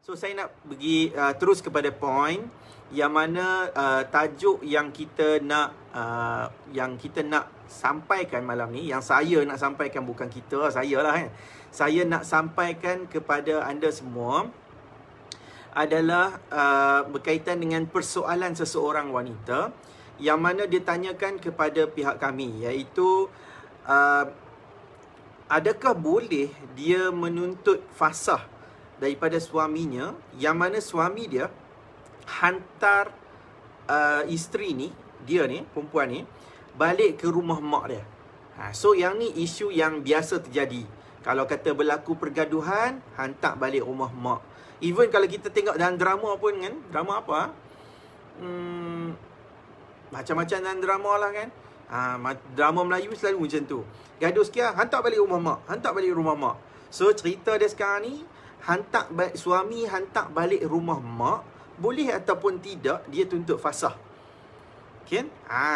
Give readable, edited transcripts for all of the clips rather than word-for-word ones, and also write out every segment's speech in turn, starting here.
So saya nak pergi terus kepada point yang mana tajuk yang kita nak sampaikan malam ni, yang saya nak sampaikan, bukan kita, saya lah kan. Saya nak sampaikan kepada anda semua adalah berkaitan dengan persoalan seseorang wanita yang mana dia tanyakan kepada pihak kami, iaitu adakah boleh dia menuntut fasah daripada suaminya, yang mana suami dia hantar isteri ni, dia ni, perempuan ni, balik ke rumah mak dia. So yang ni isu yang biasa terjadi. Kalau kata berlaku pergaduhan, hantar balik rumah mak. Even kalau kita tengok dalam drama pun kan, drama apa? Macam-macam dalam drama lah kan. Drama Melayu selalu macam tu. Gaduh sekian, hantar balik rumah mak, hantar balik rumah mak. So cerita dia sekarang ni, suami hantar balik rumah mak, boleh ataupun tidak dia tuntut fasah. Okay?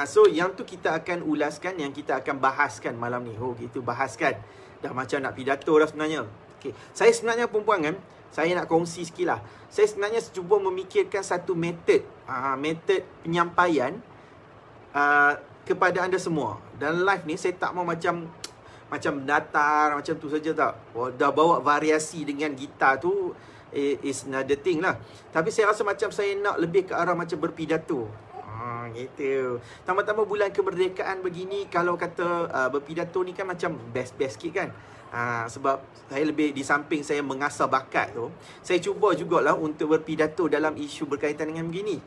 So yang tu kita akan ulaskan, yang kita akan bahaskan malam ni. Kita bahaskan. Dah macam nak pidato dah sebenarnya. Okay. Saya sebenarnya perempuan kan, saya nak kongsi sikit lah. Saya sebenarnya cuba memikirkan satu metod, metod penyampaian kepada anda semua. Dalam live ni saya tak mau macam datar, macam tu saja tak. Dah bawa variasi dengan gitar tu is another thing lah. Tapi saya rasa macam saya nak lebih ke arah macam berpidato. Gitu. Tambah-tambah bulan kemerdekaan begini, kalau kata berpidato ni kan macam best-best sikit kan. Sebab saya lebih, di samping saya mengasah bakat tu, saya cuba jugalah untuk berpidato dalam isu berkaitan dengan begini.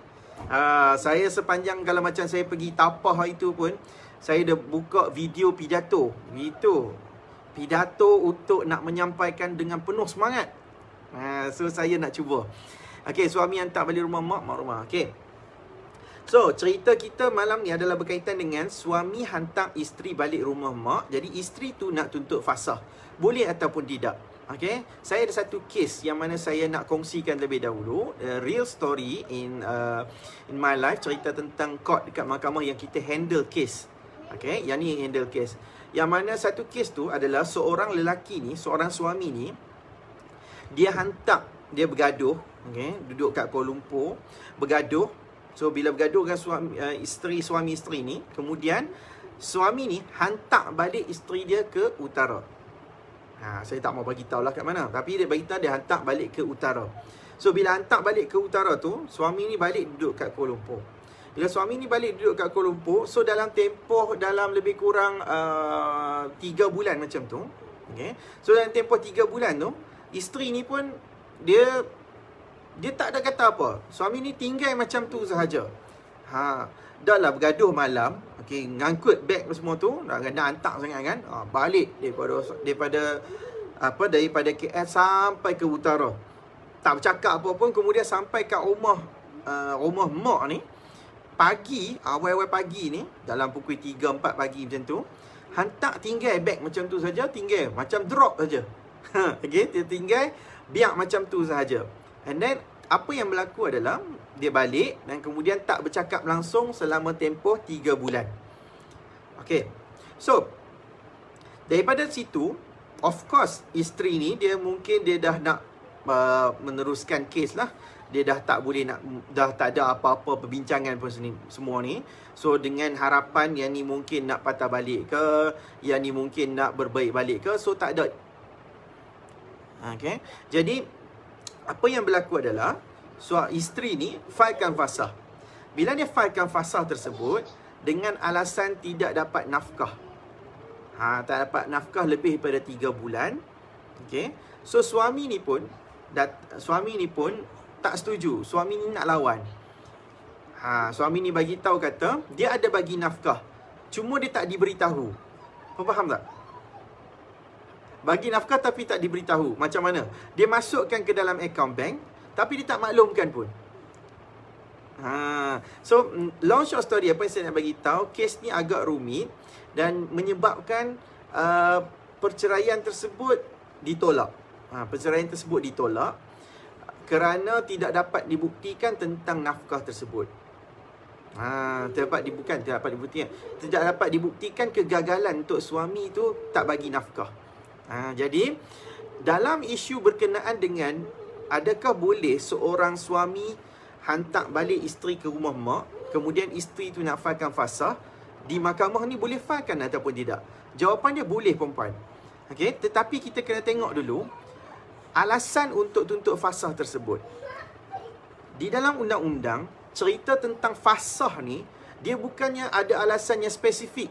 Saya sepanjang, kalau macam saya pergi tapah itu pun, saya dah buka video pidato. Gitu. Pidato untuk nak menyampaikan dengan penuh semangat. So saya nak cuba. Okay, suami hantar balik rumah mak, mak rumah. Okay. So, cerita kita malam ni adalah berkaitan dengan suami hantar isteri balik rumah mak. Jadi, isteri tu nak tuntut fasah. Boleh ataupun tidak. Okay. Saya ada satu kes yang mana saya nak kongsikan lebih dahulu. Real story in my life. Cerita tentang court dekat mahkamah yang kita handle case. Okay. Yang ni handle case. Yang mana satu kes tu adalah seorang lelaki ni, seorang suami ni, dia hantar, dia bergaduh. Okay. Duduk kat Kuala Lumpur. Bergaduh. So, bila bergaduh dengan suami isteri ni, kemudian suami ni hantar balik isteri dia ke utara. Saya tak mau bagi tahu lah kat mana. Tapi dia bagi tahu dia hantar balik ke utara. So, bila hantar balik ke utara tu, suami ni balik duduk kat Kuala Lumpur. Bila suami ni balik duduk kat Kuala Lumpur, so dalam tempoh dalam lebih kurang 3 bulan macam tu. Okay. So, dalam tempoh 3 bulan tu, isteri ni pun dia tak ada kata apa. Suami ni tinggal macam tu sahaja. Dah lah bergaduh malam. Okay, ngangkut beg semua tu. Nak hantar sangat kan. Balik daripada KL sampai ke utara. Tak bercakap apa pun. Kemudian sampai kat rumah mak ni. Pagi, awal-awal pagi ni, dalam pukul 3-4 pagi macam tu, hantar tinggal beg macam tu saja. Tinggal macam drop saja. Okay, dia tinggal biar macam tu sahaja. And then, apa yang berlaku adalah, dia balik dan kemudian tak bercakap langsung selama tempoh 3 bulan. Okay. So, daripada situ, of course, isteri ni, dia dah nak meneruskan kes lah. Dia dah tak boleh dah tak ada apa-apa perbincangan pun semua ni. So, dengan harapan yang ni mungkin nak patah balik ke, yang ni mungkin nak berbaik balik ke, so tak ada. Okay. Jadi, apa yang berlaku adalah isteri ni filekan fasah. Bila dia filekan fasah tersebut dengan alasan tidak dapat nafkah. Tak dapat nafkah lebih daripada 3 bulan. Okay. So suami ni pun tak setuju. Suami ni nak lawan. Suami ni bagi tahu kata dia ada bagi nafkah. Cuma dia tak diberitahu. Faham tak? Bagi nafkah tapi tak diberitahu. Macam mana? Dia masukkan ke dalam akaun bank, tapi dia tak maklumkan pun. So, long short story, apa yang saya nak bagi tahu, kes ni agak rumit dan menyebabkan perceraian tersebut ditolak. Perceraian tersebut ditolak kerana tidak dapat dibuktikan tentang nafkah tersebut. Tidak dapat dibuktikan kegagalan untuk suami itu tak bagi nafkah. Jadi dalam isu berkenaan dengan adakah boleh seorang suami hantar balik isteri ke rumah mak, kemudian isteri tu nak failkan fasah, di mahkamah ni boleh failkan ataupun tidak? Jawapan dia boleh, perempuan. Okey, tetapi kita kena tengok dulu alasan untuk tuntut fasah tersebut. Di dalam undang-undang, cerita tentang fasah ni, dia bukannya ada alasan yang spesifik.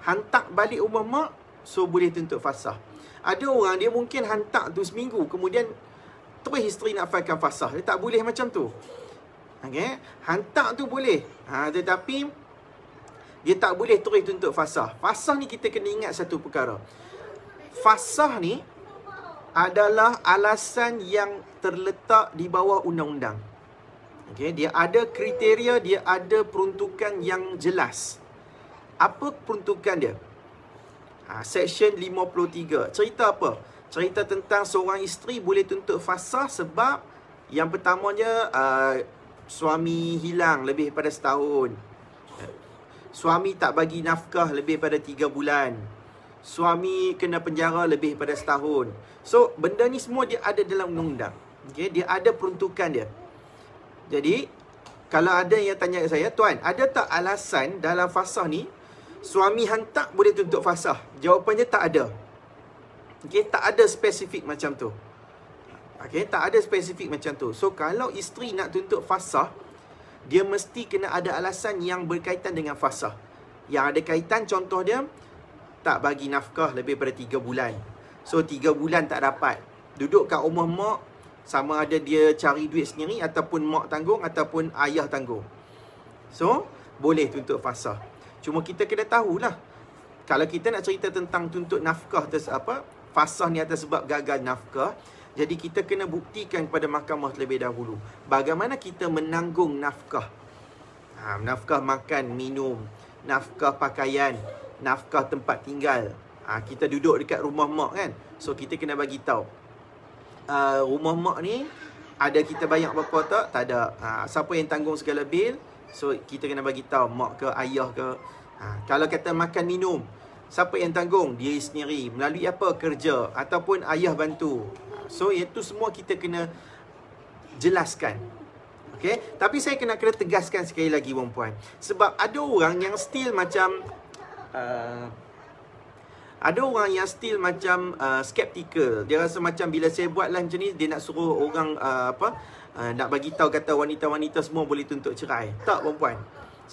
Hantar balik rumah mak, so boleh tuntut fasah. Ada orang dia mungkin hantar tu seminggu, kemudian terus isteri nak failkan fasah. Dia tak boleh macam tu. Okay? Hantar tu boleh. Tetapi dia tak boleh terus tuntut fasah. Fasah ni kita kena ingat satu perkara. Fasah ni adalah alasan yang terletak di bawah undang-undang. Okay? Dia ada kriteria, dia ada peruntukan yang jelas. Apa peruntukan dia? Section 53. Cerita apa? Cerita tentang seorang isteri boleh tuntut fasah sebab yang pertamanya suami hilang lebih pada setahun. Suami tak bagi nafkah lebih pada 3 bulan. Suami kena penjara lebih pada setahun. So, benda ni semua dia ada dalam undang-undang. Okay? Dia ada peruntukan dia. Jadi, kalau ada yang tanya saya, tuan, ada tak alasan dalam fasah ni suami hantar boleh tuntut fasah? Jawapannya tak ada. Okay, tak ada spesifik macam tu. Okay, tak ada spesifik macam tu. So, kalau isteri nak tuntut fasah, dia mesti kena ada alasan yang berkaitan dengan fasah. Yang ada kaitan, contoh dia, tak bagi nafkah lebih pada 3 bulan. So, 3 bulan tak dapat. Duduk kat rumah mak, sama ada dia cari duit sendiri, ataupun mak tanggung, ataupun ayah tanggung. So, boleh tuntut fasah. Cuma kita kena tahulah, kalau kita nak cerita tentang tuntut nafkah fasah ni atas sebab gagal nafkah, jadi kita kena buktikan kepada mahkamah terlebih dahulu bagaimana kita menanggung nafkah. Nafkah makan, minum, nafkah pakaian, nafkah tempat tinggal. Kita duduk dekat rumah mak kan. So kita kena bagi tahu. Rumah mak ni ada kita bayar berapa tak? Tak ada. Siapa yang tanggung segala bil? So kita kena bagi tahu mak ke ayah ke. Kalau kata makan minum, siapa yang tanggung? Dia sendiri. Melalui apa? Kerja ataupun ayah bantu. So itu semua kita kena jelaskan. Okay? Tapi saya kena tegaskan sekali lagi, perempuan. Sebab ada orang yang still macam skeptical. Dia rasa macam bila saya buat lah macam ni, dia nak suruh orang nak bagi tahu kata wanita-wanita semua boleh tuntut cerai. Tak, perempuan.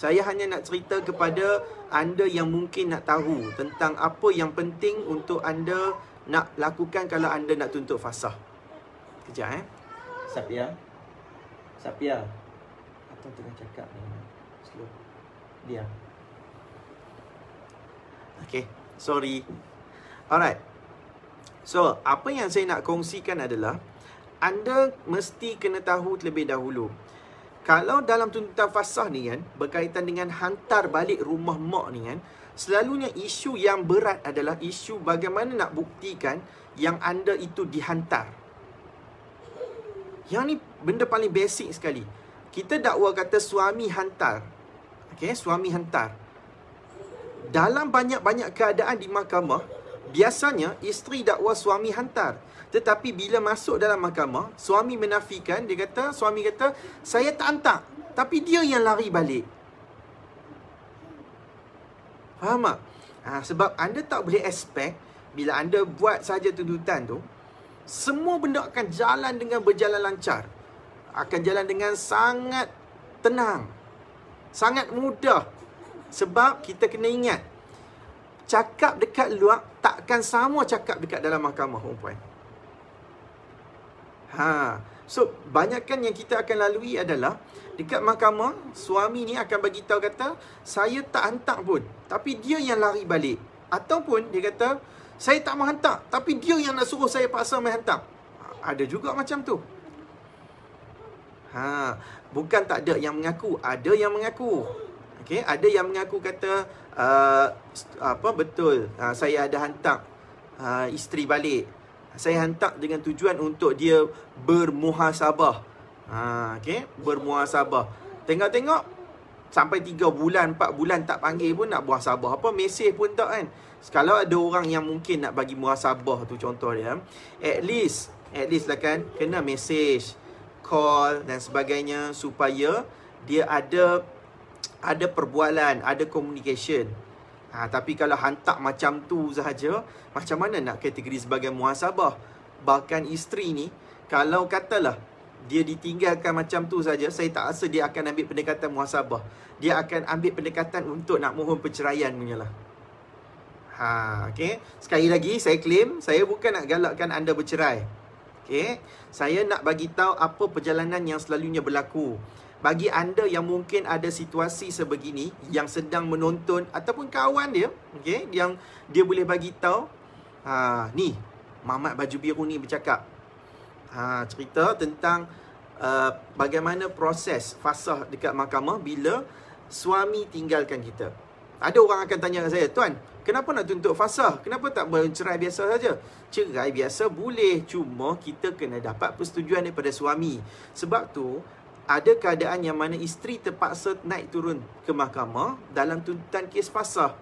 Saya hanya nak cerita kepada anda yang mungkin nak tahu tentang apa yang penting untuk anda nak lakukan kalau anda nak tuntut fasah. Kejap Sapia. Atau tengah cakap ni. Slow. Diam. Okay, sorry. Alright. So, apa yang saya nak kongsikan adalah anda mesti kena tahu terlebih dahulu. Kalau dalam tuntutan fasah ni kan, berkaitan dengan hantar balik rumah mak ni kan, selalunya isu yang berat adalah isu bagaimana nak buktikan yang anda itu dihantar. Yang ni benda paling basic sekali. Kita dakwa kata suami hantar. Okay, suami hantar. Dalam banyak-banyak keadaan di mahkamah, biasanya isteri dakwa suami hantar. Tetapi bila masuk dalam mahkamah, suami menafikan. Suami kata, saya tak hantar, tapi dia yang lari balik. Faham tak? Sebab anda tak boleh expect bila anda buat saja tuntutan tu, semua benda akan jalan dengan berjalan lancar. Akan jalan dengan sangat tenang, sangat mudah. Sebab kita kena ingat, cakap dekat luar takkan sama cakap dekat dalam mahkamah, perempuan. So, banyakkan yang kita akan lalui adalah dekat mahkamah, suami ni akan bagi tahu kata, saya tak hantar pun, tapi dia yang lari balik. Ataupun dia kata, saya tak mau hantar, tapi dia yang nak suruh saya paksa main hantar. Ada juga macam tu. Bukan tak ada yang mengaku, ada yang mengaku. Okay, ada yang mengaku kata, betul, saya ada hantar isteri balik. Saya hantar dengan tujuan untuk dia bermuhasabah. Okay, bermuhasabah. Tengok-tengok sampai 3 bulan, 4 bulan tak panggil pun nak muhasabah. Mesej pun tak kan. Kalau ada orang yang mungkin nak bagi muhasabah tu, contoh dia, at least At least lah kan, kena message, call dan sebagainya, supaya dia ada perbualan, ada communication. Tapi kalau hantar macam tu sahaja, macam mana nak kategori sebagai muhasabah? Bahkan isteri ni, kalau katalah dia ditinggalkan macam tu saja, saya tak rasa dia akan ambil pendekatan muhasabah. Dia akan ambil pendekatan untuk nak mohon perceraian punya lah. Okay. Sekali lagi saya claim, saya bukan nak galakkan anda bercerai. Okay. Saya nak bagi tahu apa perjalanan yang selalunya berlaku. Bagi anda yang mungkin ada situasi sebegini, yang sedang menonton ataupun kawan dia, okay, yang dia boleh bagi tahu, ni Mamat baju biru ni bercakap, cerita tentang bagaimana proses fasah dekat mahkamah bila suami tinggalkan kita. Ada orang akan tanya saya, tuan, kenapa nak tuntut fasah? Kenapa tak bercerai biasa saja? Cerai biasa boleh, cuma kita kena dapat persetujuan daripada suami. Sebab tu ada keadaan yang mana isteri terpaksa naik turun ke mahkamah dalam tuntutan kes fasah.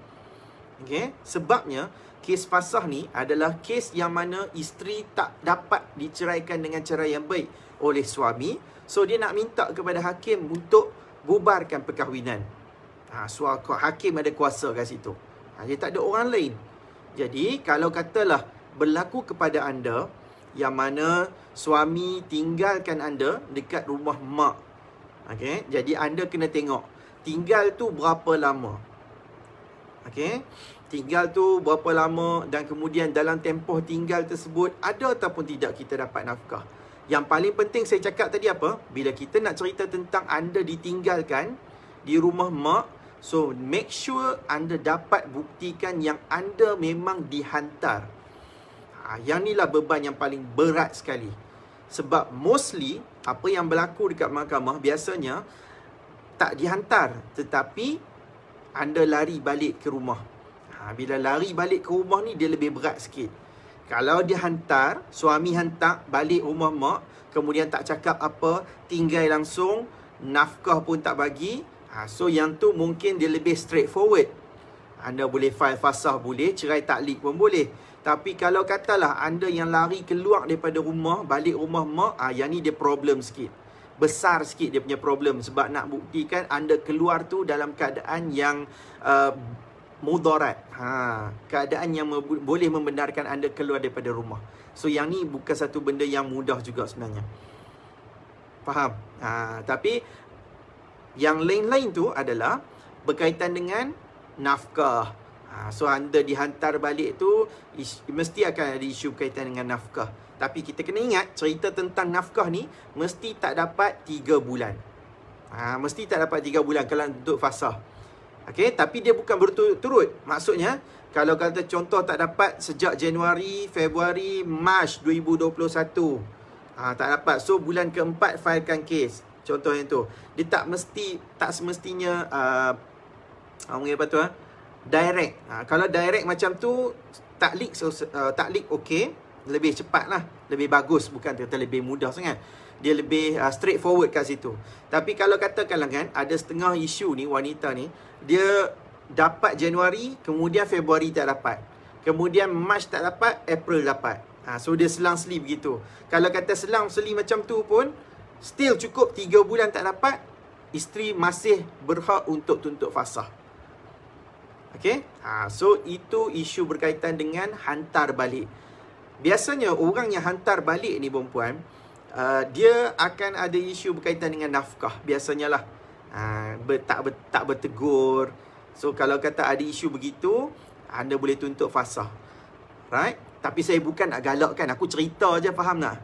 Okay? Sebabnya kes fasah ni adalah kes yang mana isteri tak dapat diceraikan dengan cara yang baik oleh suami. So dia nak minta kepada hakim untuk bubarkan perkahwinan. Hakim ada kuasa kat situ. Dia tak ada orang lain. Jadi kalau katalah berlaku kepada anda yang mana suami tinggalkan anda dekat rumah mak, okay? Jadi anda kena tengok tinggal tu berapa lama. Okay? Tinggal tu berapa lama, dan kemudian dalam tempoh tinggal tersebut ada ataupun tidak kita dapat nafkah. Yang paling penting saya cakap tadi apa? Bila kita nak cerita tentang anda ditinggalkan di rumah mak, so make sure anda dapat buktikan yang anda memang dihantar. Yang inilah beban yang paling berat sekali. Sebab mostly apa yang berlaku dekat mahkamah biasanya tak dihantar, tetapi anda lari balik ke rumah. Bila lari balik ke rumah ni dia lebih berat sikit. Kalau dia hantar, suami hantar balik rumah mak, kemudian tak cakap apa, tinggal langsung, nafkah pun tak bagi, so yang tu mungkin dia lebih straightforward. Anda boleh file fasah boleh, cerai taklik pun boleh. Tapi kalau katalah anda yang lari keluar daripada rumah, balik rumah mak, yang ni dia problem sikit. Besar sikit dia punya problem. Sebab nak buktikan anda keluar tu dalam keadaan yang mudarat. Keadaan yang boleh membenarkan anda keluar daripada rumah. So yang ni bukan satu benda yang mudah juga sebenarnya. Faham? Tapi yang lain-lain tu adalah berkaitan dengan nafkah. So anda dihantar balik tu mesti akan ada isu berkaitan dengan nafkah. Tapi kita kena ingat, cerita tentang nafkah ni mesti tak dapat 3 bulan. Mesti tak dapat 3 bulan kalau untuk fasah. Okay, tapi dia bukan berturut-turut. Maksudnya, kalau kata contoh tak dapat sejak Januari, Februari, Mac 2021. Tak dapat. So, bulan keempat filekan kes. Contoh yang tu. Dia tak semestinya apa tu? Direct. Kalau direct macam tu, taklik okey. Lebih cepat lah. Lebih bagus. Bukan kata lebih mudah sangat. Dia lebih straightforward kat situ. Tapi kalau katakanlah kan, ada setengah isu ni, wanita ni, dia dapat Januari, kemudian Februari tak dapat. Kemudian Mac tak dapat, April dapat. So dia selang-seli begitu. Kalau kata selang-seli macam tu pun, still cukup 3 bulan tak dapat, isteri masih berhak untuk tuntut fasah. Okay? So itu isu berkaitan dengan hantar balik. Biasanya orang yang hantar balik ni perempuan, dia akan ada isu berkaitan dengan nafkah. Biasanya lah. Tak bertegur. So kalau kata ada isu begitu, anda boleh tuntut fasah. Right? Tapi saya bukan nak galakkan. Aku cerita je, faham tak?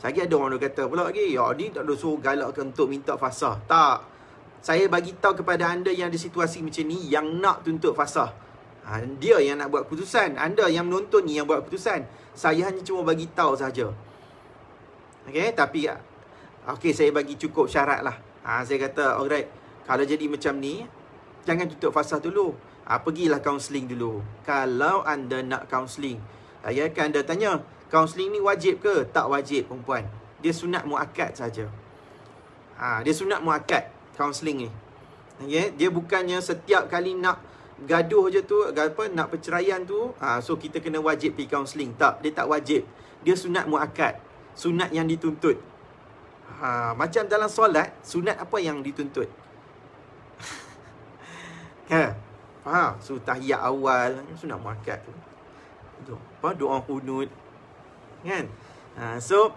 Lagi ada orang dia kata pula lagi, ya ni tak ada suruh galakkan untuk minta fasah. Tak. Saya bagi tahu kepada anda yang ada situasi macam ni, yang nak tuntut fasah. Dia yang nak buat keputusan. Anda yang menonton ni yang buat keputusan. Saya hanya cuma bagi tahu saja. Okay, tapi okay, saya bagi cukup syarat lah. Saya kata, alright, kalau jadi macam ni, jangan tutup fasah dulu. Pergilah kaunseling dulu. Kalau anda nak kaunseling, saya akan anda tanya, kaunseling ni wajib ke? Tak wajib, perempuan. Dia sunat muakkad saja. Dia sunat muakkad, kaunseling ni. Okay? Dia bukannya setiap kali nak gaduh je tu, nak perceraian tu, so kita kena wajib pergi kaunseling. Tak, dia tak wajib. Dia sunat muakkad. sunat yang dituntut. Macam dalam solat, sunat apa yang dituntut? Faham? So, tahiyat awal, sunat muakkad tu. Doa kunut. Kan? So,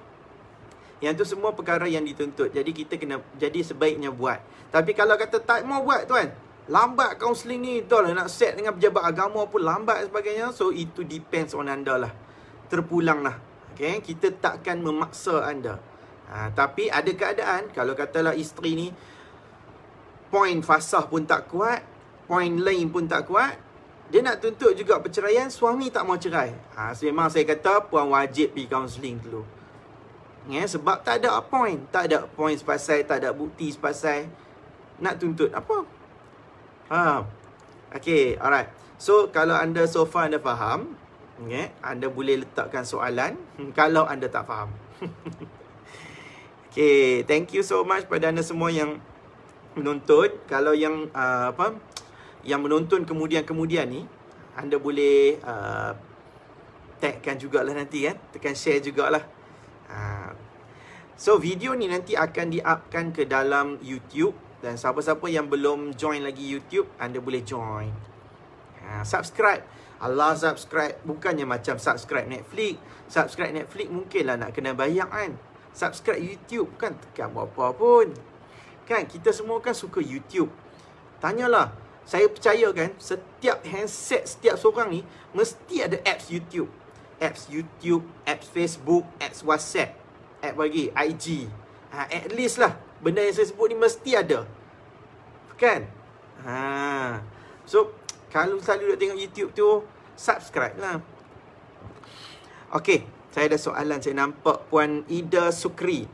yang tu semua perkara yang dituntut. Jadi, kita kena, jadi sebaiknya buat. Tapi kalau kata tak mau buat tuan, lambat kaunseling ni, dah lah nak set dengan pejabat agama pun lambat dan sebagainya. So, itu depends on anda lah. Terpulang lah. Okay? Kita takkan memaksa anda. Tapi ada keadaan, kalau katalah isteri ni, poin fasah pun tak kuat, poin lain pun tak kuat, dia nak tuntut juga perceraian, suami tak mau cerai. So memang saya kata, puan wajib pergi kaunseling dulu. Sebab tak ada poin. Tak ada poin sepasai, tak ada bukti sepasai. Nak tuntut apa? Okay, alright. So, kalau anda so far anda faham, anda boleh letakkan soalan kalau anda tak faham. Okay, thank you so much pada anda semua yang menonton. Kalau yang yang menonton kemudian ni, anda boleh tagkan jugalah nanti kan, tekan share jugalah. So video ni nanti akan di-upkan ke dalam YouTube, dan siapa-siapa yang belum join lagi YouTube, anda boleh join. Subscribe. Allah subscribe, bukannya macam subscribe Netflix. Subscribe Netflix mungkinlah nak kena bayar kan. Subscribe YouTube kan tekan apa pun. Kan kita semua kan suka YouTube. Tanyalah, saya percaya kan setiap handset setiap seorang ni mesti ada apps YouTube. Apps YouTube, apps Facebook, apps WhatsApp, app lagi IG. At least lah benda yang saya sebut ni mesti ada. Kan? So kalau selalu nak tengok YouTube tu, subscribe lah. Okay, saya ada soalan. Saya nampak Puan Ida Sukri.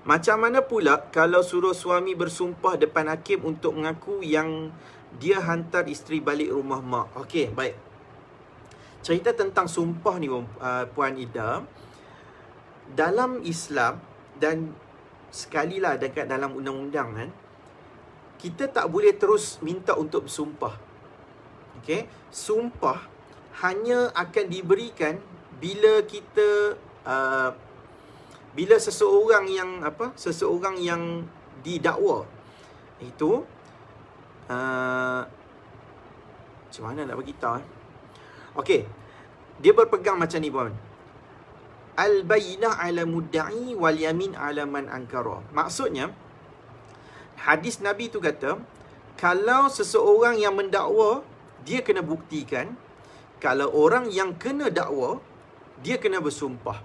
Macam mana pula kalau suruh suami bersumpah depan hakim untuk mengaku yang dia hantar isteri balik rumah mak? Okey, baik. Cerita tentang sumpah ni, Puan Ida, dalam Islam dan sekali lah dekat dalam undang-undang kan, kita tak boleh terus minta untuk bersumpah. Okey, sumpah hanya akan diberikan bila kita bila seseorang yang didakwa itu macam mana nak beritahu Okey, dia berpegang macam ni puan. Al-bayyinah 'ala mudda'i wal yamin 'ala man ankara. Maksudnya hadis Nabi tu kata, kalau seseorang yang mendakwa, dia kena buktikan. Kalau orang yang kena dakwa, dia kena bersumpah.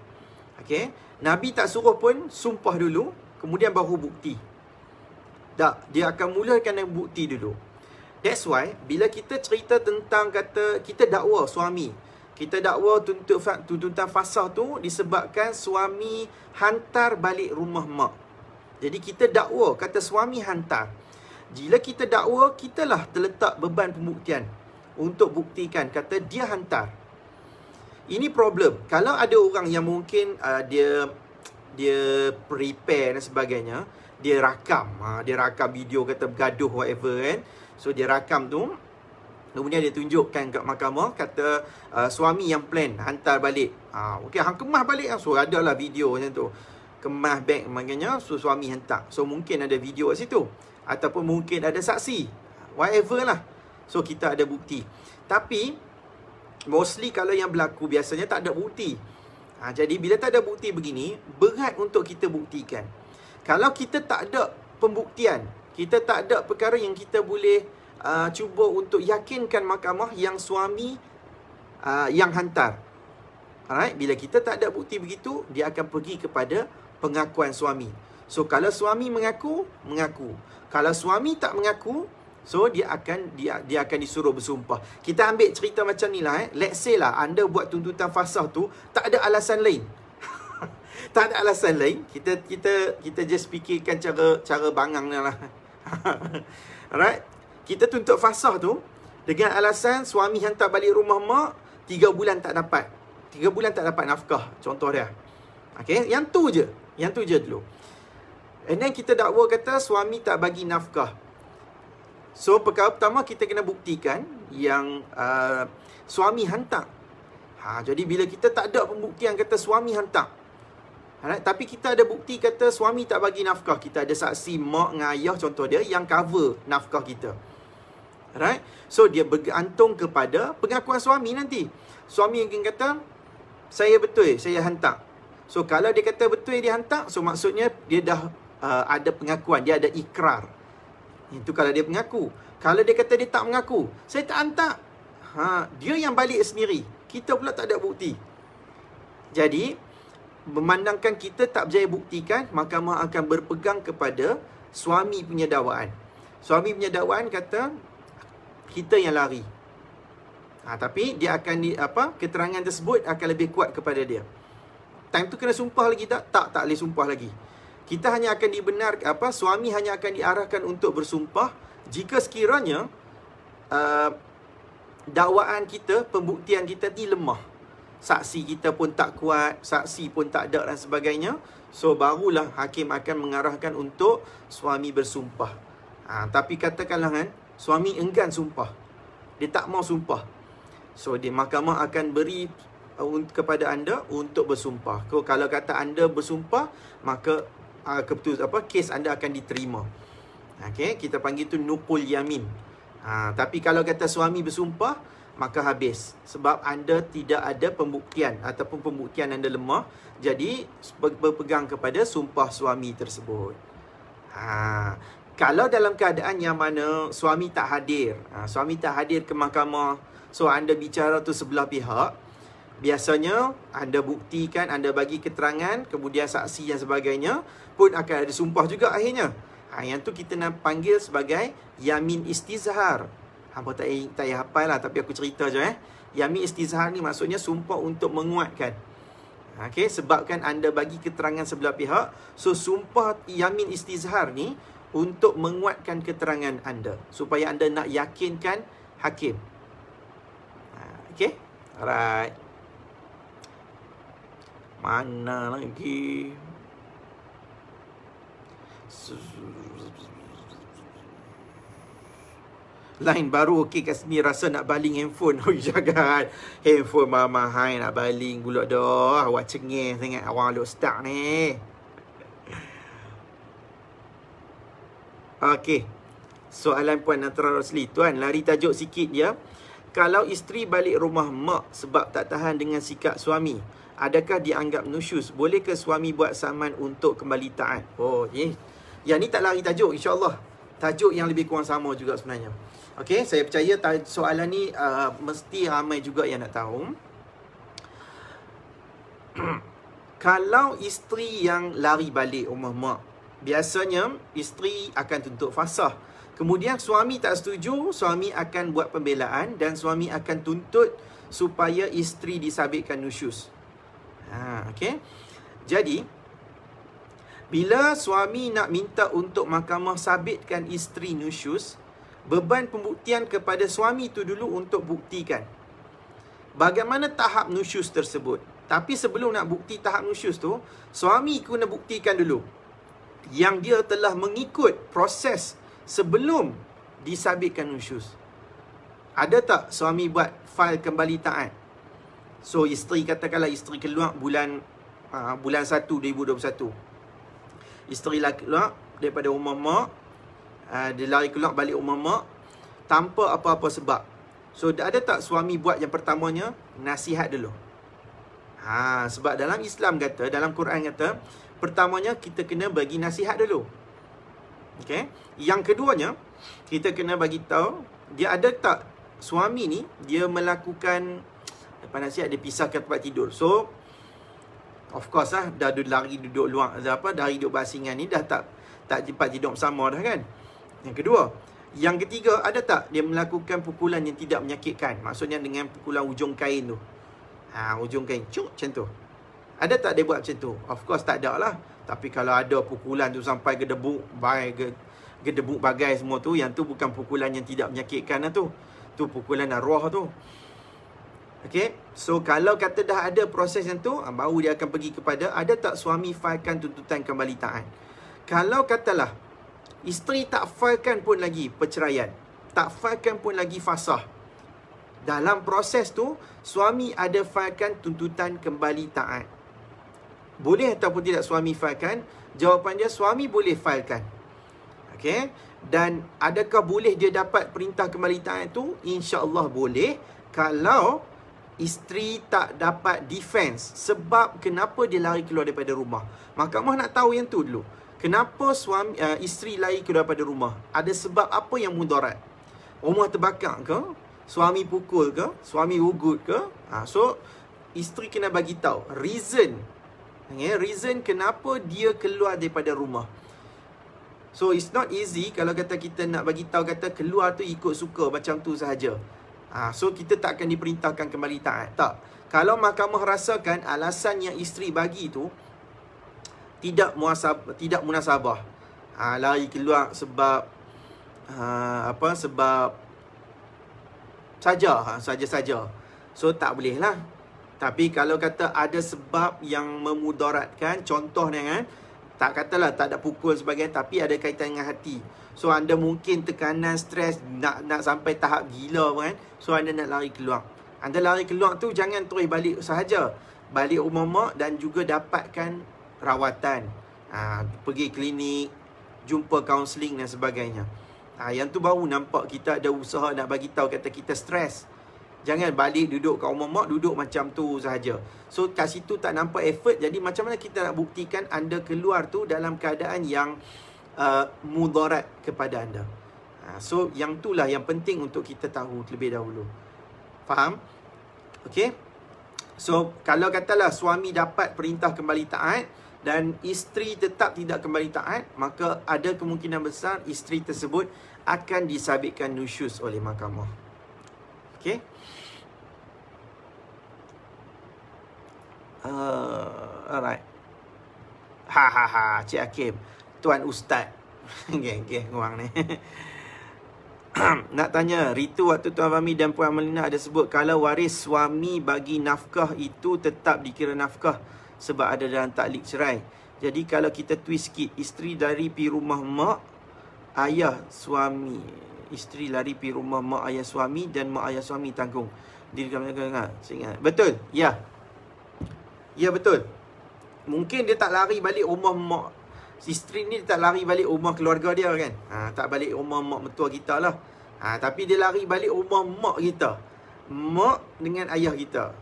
Okey, Nabi tak suruh pun sumpah dulu, kemudian baru bukti. Tak, dia akan mulakan dengan bukti dulu. That's why bila kita cerita tentang kata kita dakwa suami, kita dakwa tuntutan fasah tu disebabkan suami hantar balik rumah mak. Jadi kita dakwa kata suami hantar. Bila kita dakwa, kitalah terletak beban pembuktian untuk buktikan kata dia hantar. Ini problem. Kalau ada orang yang mungkin dia prepare dan sebagainya, dia rakam video kata bergaduh whatever kan. So dia rakam tu, kemudian dia tunjukkan kat mahkamah kata suami yang plan hantar balik. Okey, hang kemas balik. So adalah video macam tu. Kemas beg maknanya, so suami hantar. So mungkin ada video kat situ, ataupun mungkin ada saksi, whatever lah. So kita ada bukti. Tapi mostly kalau yang berlaku biasanya tak ada bukti. Jadi bila tak ada bukti begini, berat untuk kita buktikan. Kalau kita tak ada pembuktian, kita tak ada perkara yang kita boleh cuba untuk yakinkan mahkamah yang suami yang hantar. Alright, bila kita tak ada bukti begitu, dia akan pergi kepada pengakuan suami. So kalau suami mengaku. Kalau suami tak mengaku, so dia akan disuruh bersumpah. Kita ambil cerita macam ni lah. Let's say lah anda buat tuntutan fasah tu tak ada alasan lain. Tak ada alasan lain. Kita just fikirkan cara bangang lah. Alright. Kita tuntut fasah tu dengan alasan suami hantar balik rumah mak, 3 bulan tak dapat. 3 bulan tak dapat nafkah. Contoh dia. Okay, yang tu je dulu. And then kita dakwa kata suami tak bagi nafkah. So perkara pertama kita kena buktikan yang suami hantar. Jadi bila kita tak ada pembuktian kata suami hantar, tapi kita ada bukti kata suami tak bagi nafkah, kita ada saksi mak dengan ayah contoh dia yang cover nafkah kita. Alright? So dia bergantung kepada pengakuan suami nanti. Suami mungkin kata, saya betul, saya hantar. So kalau dia kata betul dia hantar, so maksudnya dia dah ada pengakuan, dia ada ikrar. Itu kalau dia mengaku. Kalau dia kata dia tak mengaku, saya tak hantar, dia yang balik sendiri, kita pula tak ada bukti. Jadi memandangkan kita tak berjaya buktikan, mahkamah akan berpegang kepada suami punya dakwaan. Suami punya dakwaan kata kita yang lari. Tapi dia akan keterangan tersebut akan lebih kuat kepada dia. Time tu kena sumpah lagi tak? Tak boleh sumpah lagi. Kita hanya akan dibenarkan, suami hanya akan diarahkan untuk bersumpah jika sekiranya dakwaan kita, pembuktian kita ni lemah. Saksi kita pun tak kuat, saksi pun tak ada dan sebagainya. So barulah hakim akan mengarahkan untuk suami bersumpah. Tapi katakanlah kan, suami enggan sumpah, dia tak mau sumpah, so di mahkamah akan beri kepada anda untuk bersumpah. Kalau kata anda bersumpah, maka kes anda akan diterima. Okey, kita panggil tu nuqul yamin. Tapi kalau kata suami bersumpah, maka habis. Sebab anda tidak ada pembuktian ataupun pembuktian anda lemah. Jadi berpegang kepada sumpah suami tersebut. Kalau dalam keadaan yang mana suami tak hadir, suami tak hadir ke mahkamah, so anda bicara tu sebelah pihak, biasanya anda buktikan, anda bagi keterangan, kemudian saksi dan sebagainya, pun akan ada sumpah juga akhirnya. Yang tu kita nak panggil sebagai yamin istizhar. Hampa tak payah hafal lah, tapi aku cerita je. Yamin istizhar ni maksudnya sumpah untuk menguatkan. Okay, sebabkan anda bagi keterangan sebelah pihak, so sumpah yamin istizhar ni untuk menguatkan keterangan anda, supaya anda nak yakinkan hakim. Okay, alright. Mana lagi? Line baru okey kat sini, rasa nak baling handphone. Oh jangan, handphone mahal nak baling pula dah. Awak cengeng sangat awak duk start ni. Okey, soalan Puan Natra Rosli. Tuan, lari tajuk sikit ya. Kalau isteri balik rumah mak sebab tak tahan dengan sikap suami, adakah dianggap nusyus? Boleh ke suami buat saman untuk kembali taat? Oh, yang ni tak lari tajuk, insyaAllah. Tajuk yang lebih kurang sama juga sebenarnya. Okey, saya percaya soalan ni mesti ramai juga yang nak tahu. Kalau isteri yang lari balik rumah mak, biasanya isteri akan tuntut fasah. Kemudian suami tak setuju, suami akan buat pembelaan dan suami akan tuntut supaya isteri disabitkan nusyus. Okey. Jadi, bila suami nak minta untuk mahkamah sabitkan isteri nusyus, beban pembuktian kepada suami tu dulu untuk buktikan bagaimana tahap nusyus tersebut. Tapi sebelum nak bukti tahap nusyus tu, suami kena buktikan dulu yang dia telah mengikut proses sebelum disabitkan nusyus. Ada tak suami buat fail kembali taat? So isteri, katakanlah isteri keluar bulan 1 2021. Isteri keluar daripada rumah mak, dia lari keluar balik rumah mak tanpa apa-apa sebab. So ada tak suami buat yang pertamanya, nasihat dulu? Sebab dalam Islam kata, dalam Quran kata, pertamanya kita kena bagi nasihat dulu. Okay? Yang keduanya, kita kena bagi tahu dia ada tak suami ni dia melakukan nasihat, dia pisahkan tempat tidur. So of course dah lari duduk luar, dari duduk basingan ni dah tak tempat tidur bersama dah kan. Yang kedua. Yang ketiga, ada tak dia melakukan pukulan yang tidak menyakitkan? Maksudnya dengan pukulan ujung kain tu. Ujung kain, cuk, macam tu. Ada tak dia buat macam tu? Of course tak ada lah. Tapi kalau ada pukulan tu sampai gedebuk bagai semua tu, yang tu bukan pukulan yang tidak menyakitkan lah tu. Tu pukulan arwah tu. Okay, so kalau kata dah ada proses yang tu, baru dia akan pergi kepada ada tak suami failkan tuntutan kembali taat. Kalau katalah isteri tak failkan pun lagi perceraian, tak failkan pun lagi fasah, dalam proses tu suami ada failkan tuntutan kembali taat. Boleh ataupun tidak suami failkan? Jawapan dia suami boleh failkan. Okey. Dan adakah boleh dia dapat perintah kembali taat tu? InsyaAllah boleh. Kalau isteri tak dapat defense. Sebab kenapa dia lari keluar daripada rumah. Mahkamah nak tahu yang tu dulu. Kenapa isteri lari keluar daripada rumah? Ada sebab apa yang mudarat? Rumah terbakar ke? Suami pukul ke? Suami ugut ke? So, isteri kena bagi tahu reason. Reason kenapa dia keluar daripada rumah. So, it's not easy kalau kata kita nak bagi tahu kata keluar tu ikut suka macam tu sahaja. So, kita tak akan diperintahkan kembali taat. Tak. Kalau mahkamah rasakan alasan yang isteri bagi tu tidak munasabah. Lari keluar sebab sebab saja. So, tak boleh lah. Tapi kalau kata ada sebab yang memudaratkan, contohnya kan, tak katalah tak ada pukul sebagainya, tapi ada kaitan dengan hati. So, anda mungkin tekanan, stres, nak sampai tahap gila kan. So, anda nak lari keluar. Anda lari keluar tu jangan terus balik sahaja. Balik rumah mak dan juga dapatkan rawatan. Pergi klinik, jumpa kaunseling dan sebagainya. Yang tu baru nampak kita ada usaha nak bagi tahu kata kita stres. Jangan balik duduk kat rumah mak, duduk macam tu sahaja. So, kat situ tak nampak effort. Jadi, macam mana kita nak buktikan anda keluar tu dalam keadaan yang mudarat kepada anda. So, yang itulah yang penting untuk kita tahu terlebih dahulu. Faham? Okey? So, kalau katalah suami dapat perintah kembali taat dan isteri tetap tidak kembali taat, maka ada kemungkinan besar isteri tersebut akan disabitkan nusyuz oleh mahkamah. Okey? Alright. Cik Hakim, Tuan Ustaz. Geng orang ni. Nak tanya, Ritu waktu Tuan Fahmi dan Puan Melina ada sebut kalau waris suami bagi nafkah itu tetap dikira nafkah sebab ada dalam taklik cerai. Jadi kalau kita twist sikit, isteri dari pi rumah mak ayah suami, isteri lari pi rumah mak ayah suami dan mak ayah suami tanggung. Betul? Ya. Ya, betul. Mungkin dia tak lari balik rumah mak. Isteri ni tak lari balik rumah keluarga dia kan. Tak balik rumah mak mertua kita lah. Tapi dia lari balik rumah mak kita. Mak dengan ayah kita.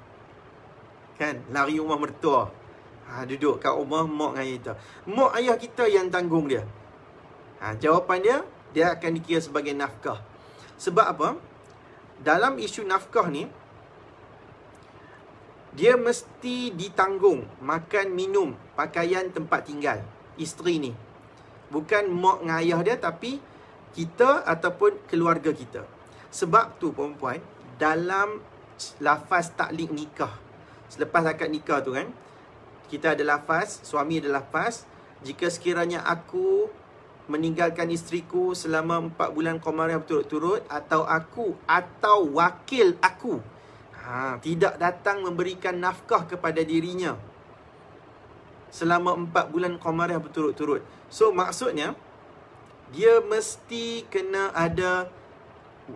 Kan? Lari rumah mertua. Duduk kat rumah mak dengan ayah kita. Mak ayah kita yang tanggung dia. Jawapan dia akan dikira sebagai nafkah. Sebab apa? Dalam isu nafkah ni, dia mesti ditanggung makan, minum, pakaian, tempat tinggal isteri ni. Bukan mak dengan ayah dia, tapi kita ataupun keluarga kita. Sebab tu perempuan, dalam lafaz taklik nikah, selepas akad nikah tu kan, kita ada lafaz, suami ada lafaz, jika sekiranya aku meninggalkan isteriku selama 4 bulan Qamariah berturut-turut, atau aku atau wakil aku tidak datang memberikan nafkah kepada dirinya selama 4 bulan Qamariah berturut-turut. So, maksudnya dia mesti kena ada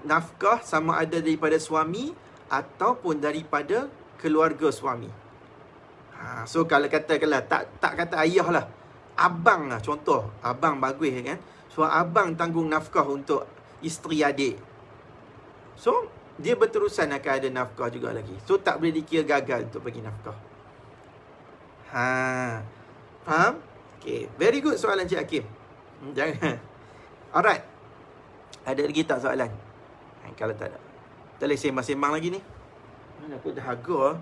nafkah, sama ada daripada suami ataupun daripada keluarga suami. So, kalau katakanlah tak kata ayah lah, abang lah, contoh abang bagus kan. So, abang tanggung nafkah untuk isteri adik. So, dia berterusan akan ada nafkah juga lagi. So, tak boleh dikira gagal untuk bagi nafkah. Faham? Okay, very good soalan Cik Hakim. Jangan. Alright. Ada lagi tak soalan? Kalau tak ada, kita boleh sembang-sembang lagi ni. Mana aku dahaga.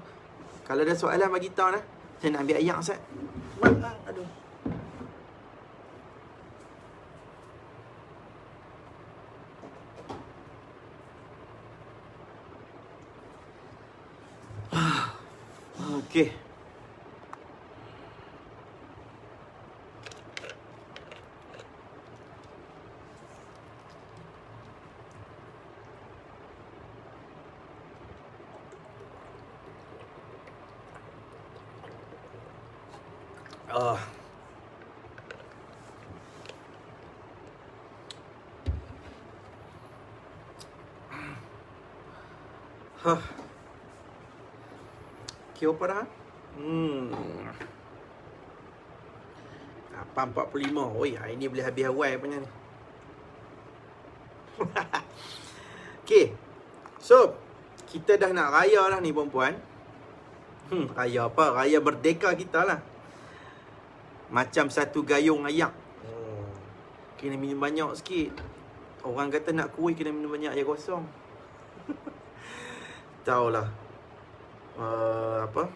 Kalau ada soalan bagi tahu lah. Saya nak ambil ayak Ustaz. Aduh. Okey. Huh. Okay, apa dah? 8.45. Oi, hari ni boleh habis awal punya ni. Okay. So, kita dah nak raya dah ni perempuan. Raya apa? Raya merdeka kita lah. Macam satu gayung ayak. Kena minum banyak sikit. Orang kata nak kuih kena minum banyak air kosong. Tahulah. Apa?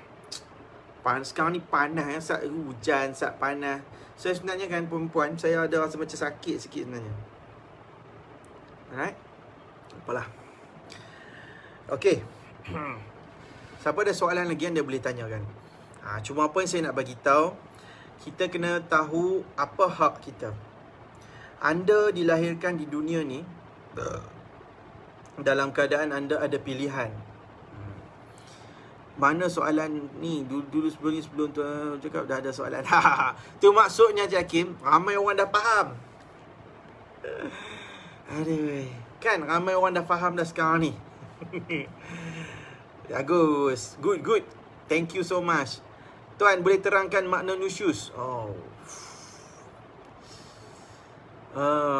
Sekarang ni panas ya. Saat hujan, saat panas. Saya sebenarnya kan perempuan, saya ada rasa macam sakit sikit sebenarnya. Alright? Apalah. Okay. Siapa ada soalan lagi anda boleh tanyakan. Cuma apa yang saya nak bagi tahu, kita kena tahu apa hak kita. Anda dilahirkan di dunia ni dalam keadaan anda ada pilihan. Mana soalan ni? Dulu sebelum tu cakap dah ada soalan. Tu maksudnya Hakim, ramai orang dah faham. Aduh, kan ramai orang dah faham dah sekarang ni. Bagus. Good. Thank you so much. Tuan boleh terangkan makna nusyus?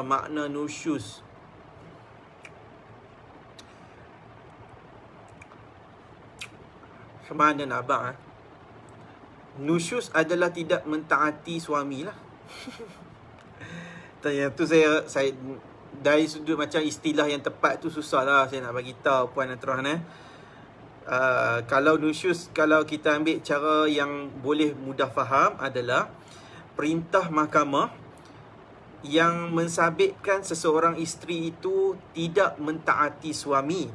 Makna nusyus. Macam mana nak abang? Nusyus adalah tidak mentaati suami lah. Yang tu saya dari sudut macam istilah yang tepat tu susah lah saya nak bagi tahu puan dan tuan. Kalau nusyus, kalau kita ambil cara yang boleh mudah faham adalah perintah mahkamah yang mensabitkan seseorang isteri itu tidak mentaati suami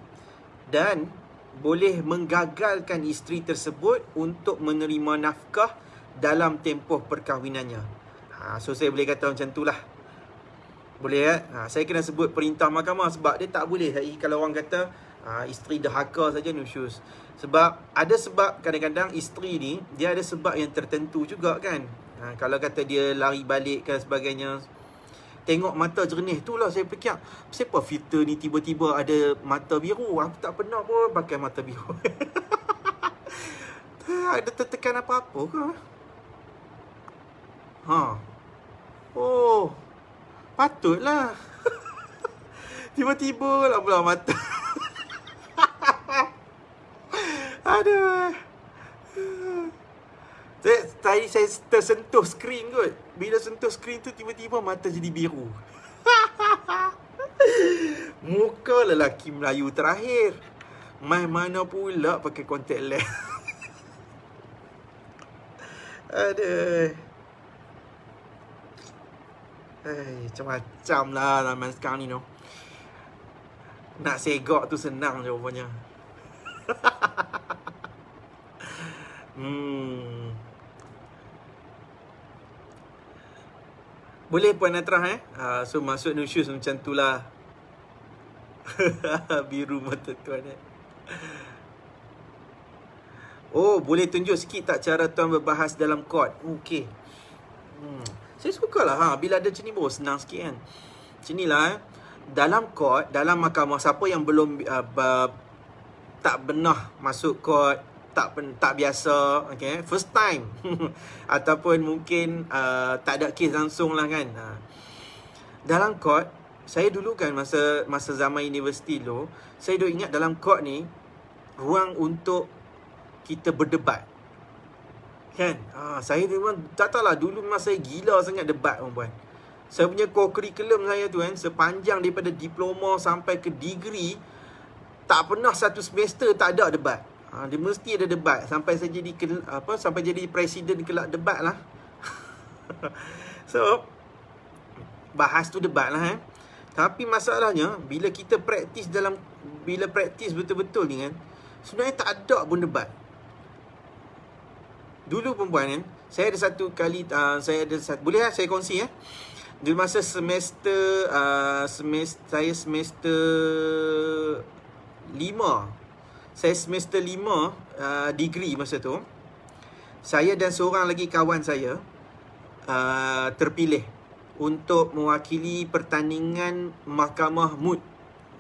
dan boleh menggagalkan isteri tersebut untuk menerima nafkah dalam tempoh perkahwinannya. So saya boleh kata macam tu lah. Boleh saya kena sebut perintah mahkamah sebab dia tak boleh. Kalau orang kata isteri dahaka saja nusyus. Sebab ada sebab kadang-kadang isteri ni dia ada sebab yang tertentu juga kan. Kalau kata dia lari balik dan sebagainya, tengok mata jernih tu lah saya fikir, siapa filter ni tiba-tiba ada mata biru? Aku tak pernah pun pakai mata biru. Ada tertekan apa-apa ke? Oh, patutlah. Tiba-tiba lah pula mata. Aduh. Tadi saya tersentuh skrin kot. Bila sentuh skrin tu tiba-tiba mata jadi biru. Muka lelaki Melayu terakhir. Mai mana pula pakai contact lens. Aduh. Macam-macam lah zaman sekarang ni no. Nak segak tu senang je rupanya. Boleh Puan Natrah so maksud nusyus macam tu lah. Biru mata tuan Oh, boleh tunjuk sikit tak cara tuan berbahas dalam court? Okey. Saya sukalah bila ada macam ni senang sikit kan. Macam ni lah dalam court, dalam mahkamah, siapa yang belum tak pernah masuk court, tak biasa, okay, first time ataupun mungkin tak ada kes langsung lah kan. Dalam court, saya dulu kan masa zaman universiti dulu, saya dulu ingat dalam court ni ruang untuk kita berdebat kan. Saya memang tak tahulah, dulu memang saya gila sangat debat perempuan. Saya punya core curriculum saya tu kan, sepanjang daripada diploma sampai ke degree, tak pernah satu semester tak ada debat. Dia mesti ada debat sampai saya jadi sampai jadi presiden kelab debat lah. So bahas tu debat lah Tapi masalahnya bila kita praktis betul-betul ni kan, sebenarnya tak ada pun debat. Dulu perempuan kan, saya ada satu kali boleh lah saya kongsi Dulu masa semester saya semester 5. Saya semester 5 degree masa tu. Saya dan seorang lagi kawan saya terpilih untuk mewakili pertandingan Mahkamah Mud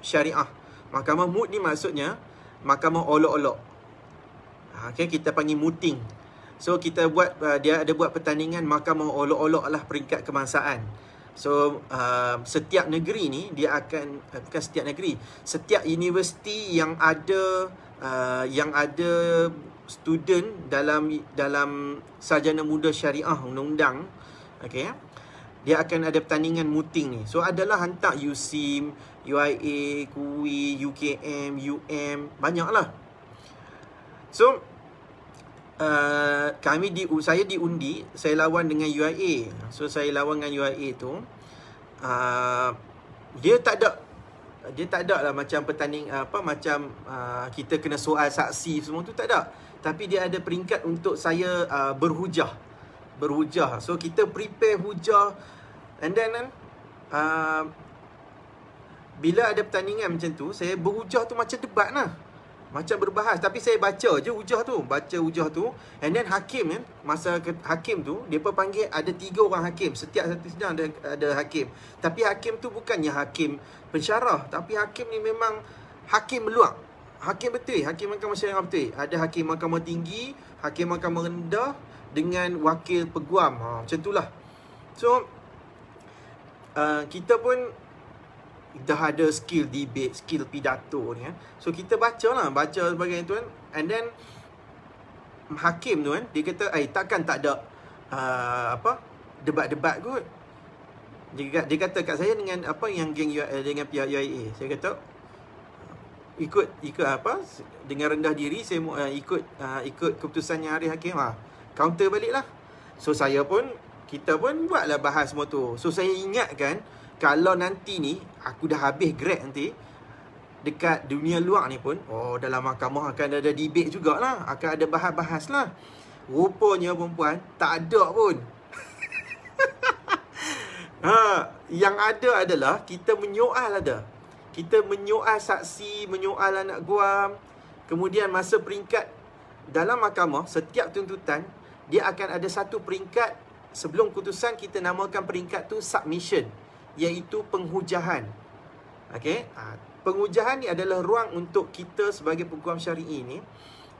Syariah. Mahkamah Mud ni maksudnya mahkamah olok-olok. Okay, kita panggil muting. So kita buat, dia ada buat pertandingan mahkamah olok-olok lah peringkat kebangsaan. So setiap negeri ni dia akan, bukan setiap negeri, setiap universiti yang ada student dalam sarjana muda syariah undang-undang, okay, dia akan ada pertandingan muting ni. So adalah hantar USIM, UIA, KUI, UKM, banyak lah. So saya diundi, saya lawan dengan UIA. So saya lawan dengan UIA tu, dia tak ada lah macam pertanding macam kita kena soal saksi semua tu, tak ada. Tapi dia ada peringkat untuk saya berhujah. So kita prepare hujah, and then bila ada pertandingan macam tu, saya berhujah tu macam debat lah, macam berbahas. Tapi saya baca je hujah tu, and then hakim kan, masa hakim tu dia panggil, ada 3 orang hakim. Setiap satu sidang ada hakim. Tapi hakim tu bukannya hakim pensyarah, tapi hakim ni memang hakim meluak, hakim betul, hakim mahkamah syariah betul. Ada hakim mahkamah tinggi, hakim mahkamah rendah dengan wakil peguam, macam tu lah. So kita pun dah ada skill debate, skill pidato ni kan. So kita baca sebagai tu kan. And then hakim tu kan, dia kata, takkan tak ada debat-debat kot. Dia kata kat saya dengan dengan pihak UIA. Saya kata ikut dengan rendah diri saya ikut keputusannya hari hakim, counter balik lah. So kita pun buatlah bahas semua tu. So saya ingatkan, kalau nanti ni aku dah habis grad nanti, dekat dunia luar ni pun, dalam mahkamah akan ada debate jugalah, akan ada bahas-bahas lah. Rupanya perempuan tak ada pun. Yang ada adalah kita menyoal Kita menyoal saksi, menyoal anak guam. Kemudian masa peringkat dalam mahkamah, setiap tuntutan dia akan ada satu peringkat. Sebelum putusan kita namakan peringkat tu submission, iaitu penghujahan. Okay? Penghujahan ni adalah ruang untuk kita sebagai peguam syar'i ni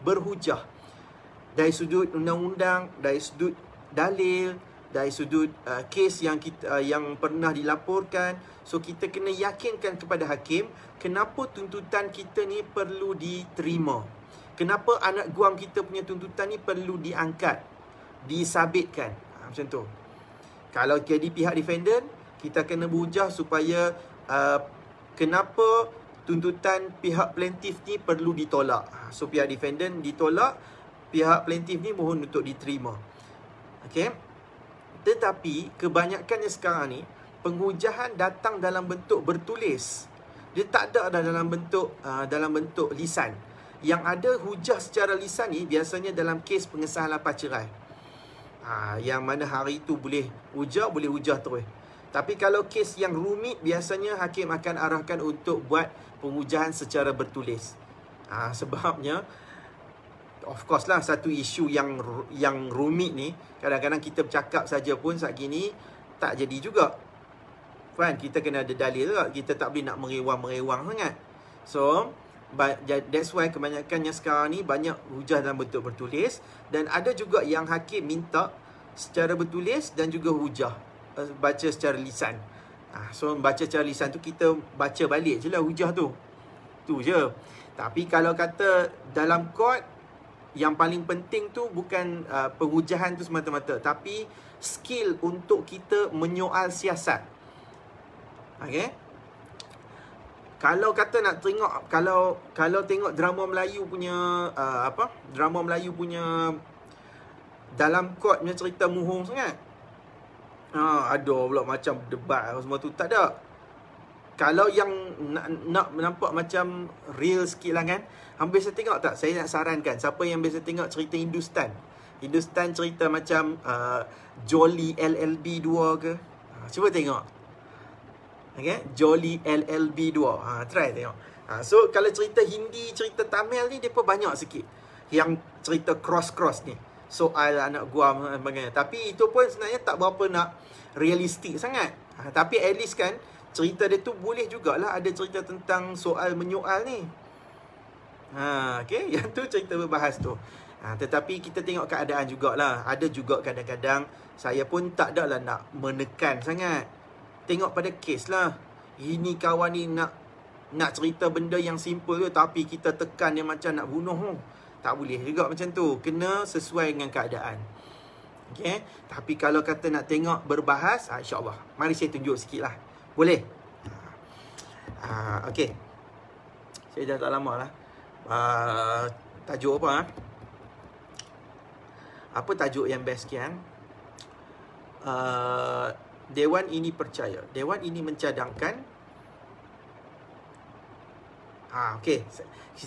berhujah dari sudut undang-undang, dari sudut dalil, dari sudut kes yang pernah dilaporkan. So kita kena yakinkan kepada hakim kenapa tuntutan kita ni perlu diterima, kenapa anak guam kita punya tuntutan ni perlu diangkat, disabitkan, macam tu. Kalau jadi pihak defendant, kita kena berhujah supaya kenapa tuntutan pihak plaintiff ni perlu ditolak. So pihak defendant ditolak, pihak plaintiff ni mohon untuk diterima. Okay? Tetapi kebanyakannya sekarang ni penghujahan datang dalam bentuk bertulis. Dia tak ada dalam bentuk lisan. Yang ada hujah secara lisan ni biasanya dalam kes pengesahan lapas cerai. Yang mana hari tu boleh hujah terus. Tapi kalau kes yang rumit, biasanya hakim akan arahkan untuk buat penghujahan secara bertulis. Sebabnya, of course lah, satu isu yang rumit ni, kadang-kadang kita bercakap saja pun saat gini tak jadi juga. Kan? Kita kena ada dalil juga. Kita tak boleh nak merewang-merewang sangat. So, that's why kebanyakannya sekarang ni banyak hujah dalam bentuk bertulis. Dan ada juga yang hakim minta secara bertulis dan juga hujah baca secara lisan. So baca secara lisan tu kita baca balik je lah hujah tu. Tu je. Tapi kalau kata dalam court, yang paling penting tu bukan penghujahan tu semata-mata, tapi skill untuk kita menyoal siasat. Okay? Kalau kata nak tengok, kalau tengok drama Melayu punya drama Melayu punya dalam court punya cerita muhung sangat. Ada pula macam debat semua tu, tak ada. Kalau yang nak nampak macam real sikit lah kan, hang biasa tengok tak? Saya nak sarankan siapa yang biasa tengok cerita Hindustan cerita macam Jolly LLB 2 ke, cuba tengok. Okay? Jolly LLB 2, try tengok. So kalau cerita Hindi, cerita Tamil ni depa banyak sikit yang cerita cross ni, soal anak guam dan sebagainya. Tapi itu pun sebenarnya tak berapa nak realistik sangat. Tapi at least kan cerita dia tu boleh jugalah ada cerita tentang soal menyoal ni. Okay, yang tu cerita berbahas tu. Tetapi kita tengok keadaan jugalah. Ada juga kadang-kadang saya pun tak adalah nak menekan sangat. Tengok pada kes lah. Ini kawan ni nak cerita benda yang simple tu, tapi kita tekan dia macam nak bunuh. Tak boleh juga macam tu. Kena sesuai dengan keadaan. Okay. Tapi kalau kata nak tengok berbahas, insyaAllah. Mari saya tunjuk sikit lah. Boleh? Okay. Saya dah tak lama lah. Tajuk apa? Apa tajuk yang best sekian? Dewan ini percaya. Dewan ini mencadangkan. Okay.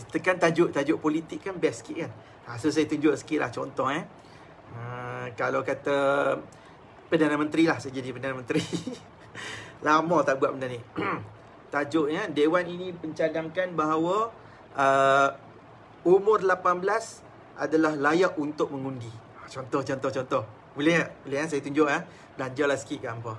Tekan tajuk politik kan best sikit kan. So saya tunjuk sikit lah contoh kalau kata Perdana Menteri lah, saya jadi Perdana Menteri. Lama tak buat benda ni. Tajuknya, Dewan ini mencadangkan bahawa umur 18 adalah layak untuk mengundi. Contoh. Boleh tak? Boleh saya tunjuk Belanjalah sikit ke hampa.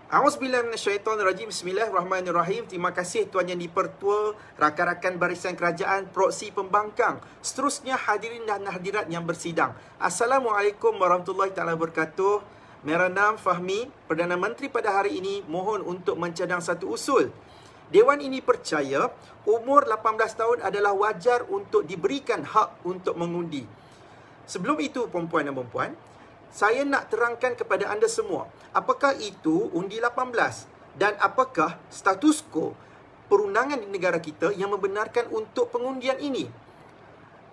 A'udzubillahi minasyaitonirrajim. Bismillahirrahmanirrahim. Terima kasih Tuan Yang di-Pertua, rakan-rakan barisan kerajaan, proksi pembangkang, seterusnya hadirin dan hadirat yang bersidang. Assalamualaikum warahmatullahi taala wabarakatuh. Meranam Fahmi, Perdana Menteri pada hari ini mohon untuk mencadang satu usul. Dewan ini percaya umur 18 tahun adalah wajar untuk diberikan hak untuk mengundi. Sebelum itu, perempuan dan perempuan, saya nak terangkan kepada anda semua, apakah itu undi 18 dan apakah status quo perundangan di negara kita yang membenarkan untuk pengundian ini.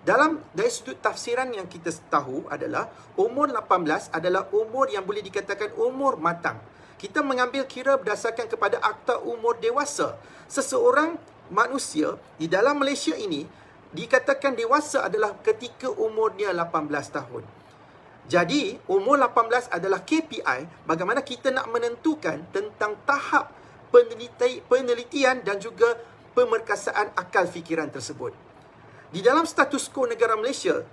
Dari sudut tafsiran yang kita tahu adalah umur 18 adalah umur yang boleh dikatakan umur matang. Kita mengambil kira berdasarkan kepada Akta Umur Dewasa. Seseorang manusia di dalam Malaysia ini dikatakan dewasa adalah ketika umurnya 18 tahun. Jadi, umur 18 adalah KPI bagaimana kita nak menentukan tentang tahap penelitian dan juga pemerkasaan akal fikiran tersebut. Di dalam status quo negara Malaysia,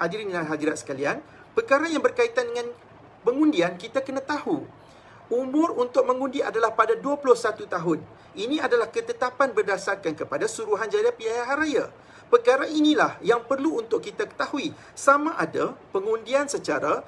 hadirin dan hadirat sekalian, perkara yang berkaitan dengan pengundian, kita kena tahu umur untuk mengundi adalah pada 21 tahun. Ini adalah ketetapan berdasarkan kepada Suruhanjaya Pilihan Raya. Perkara inilah yang perlu untuk kita ketahui. Sama ada pengundian secara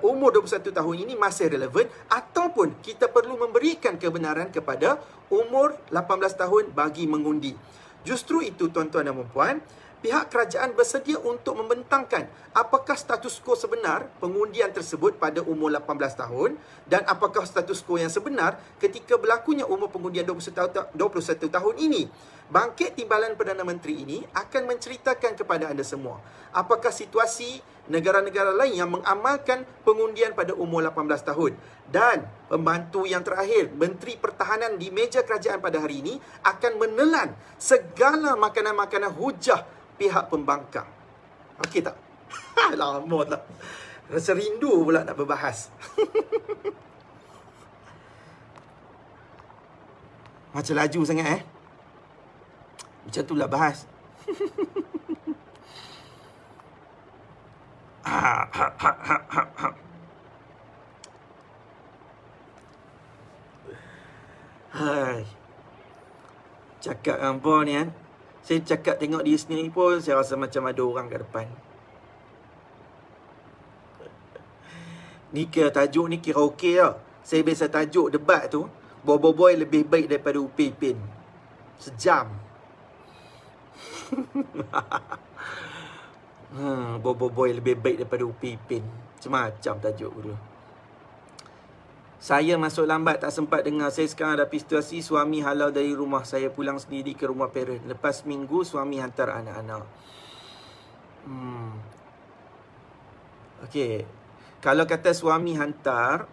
umur 21 tahun ini masih relevan ataupun kita perlu memberikan kebenaran kepada umur 18 tahun bagi mengundi. Justru itu tuan-tuan dan puan-puan, pihak kerajaan bersedia untuk membentangkan apakah status quo sebenar pengundian tersebut pada umur 18 tahun dan apakah status quo yang sebenar ketika berlakunya umur pengundian 21 tahun ini. Bangkit Timbalan Perdana Menteri ini akan menceritakan kepada anda semua apakah situasi negara-negara lain yang mengamalkan pengundian pada umur 18 tahun. Dan pembantu yang terakhir, Menteri Pertahanan di meja kerajaan pada hari ini akan menelan segala makanan-makanan hujah pihak pembangkang. Okey tak? Lama tak. Rasa rindu pula nak berbahas. Macam laju sangat Macam tu lah bahas. Hai. Cakap apa ni Saya cakap tengok diri sendiri pun saya rasa macam ada orang kat depan. Ni kira tajuk ni kira okey lah. Saya biasa tajuk debat tu, Boboiboy lebih baik daripada Upin Ipin. Sejam. Boboiboy lebih baik daripada Upin Ipin. Macam-macam tajuk dulu. Saya masuk lambat, tak sempat dengar. Saya sekarang ada situasi suami halau dari rumah. Saya pulang sendiri ke rumah parent. Lepas minggu, suami hantar anak-anak. Okey. Kalau kata suami hantar,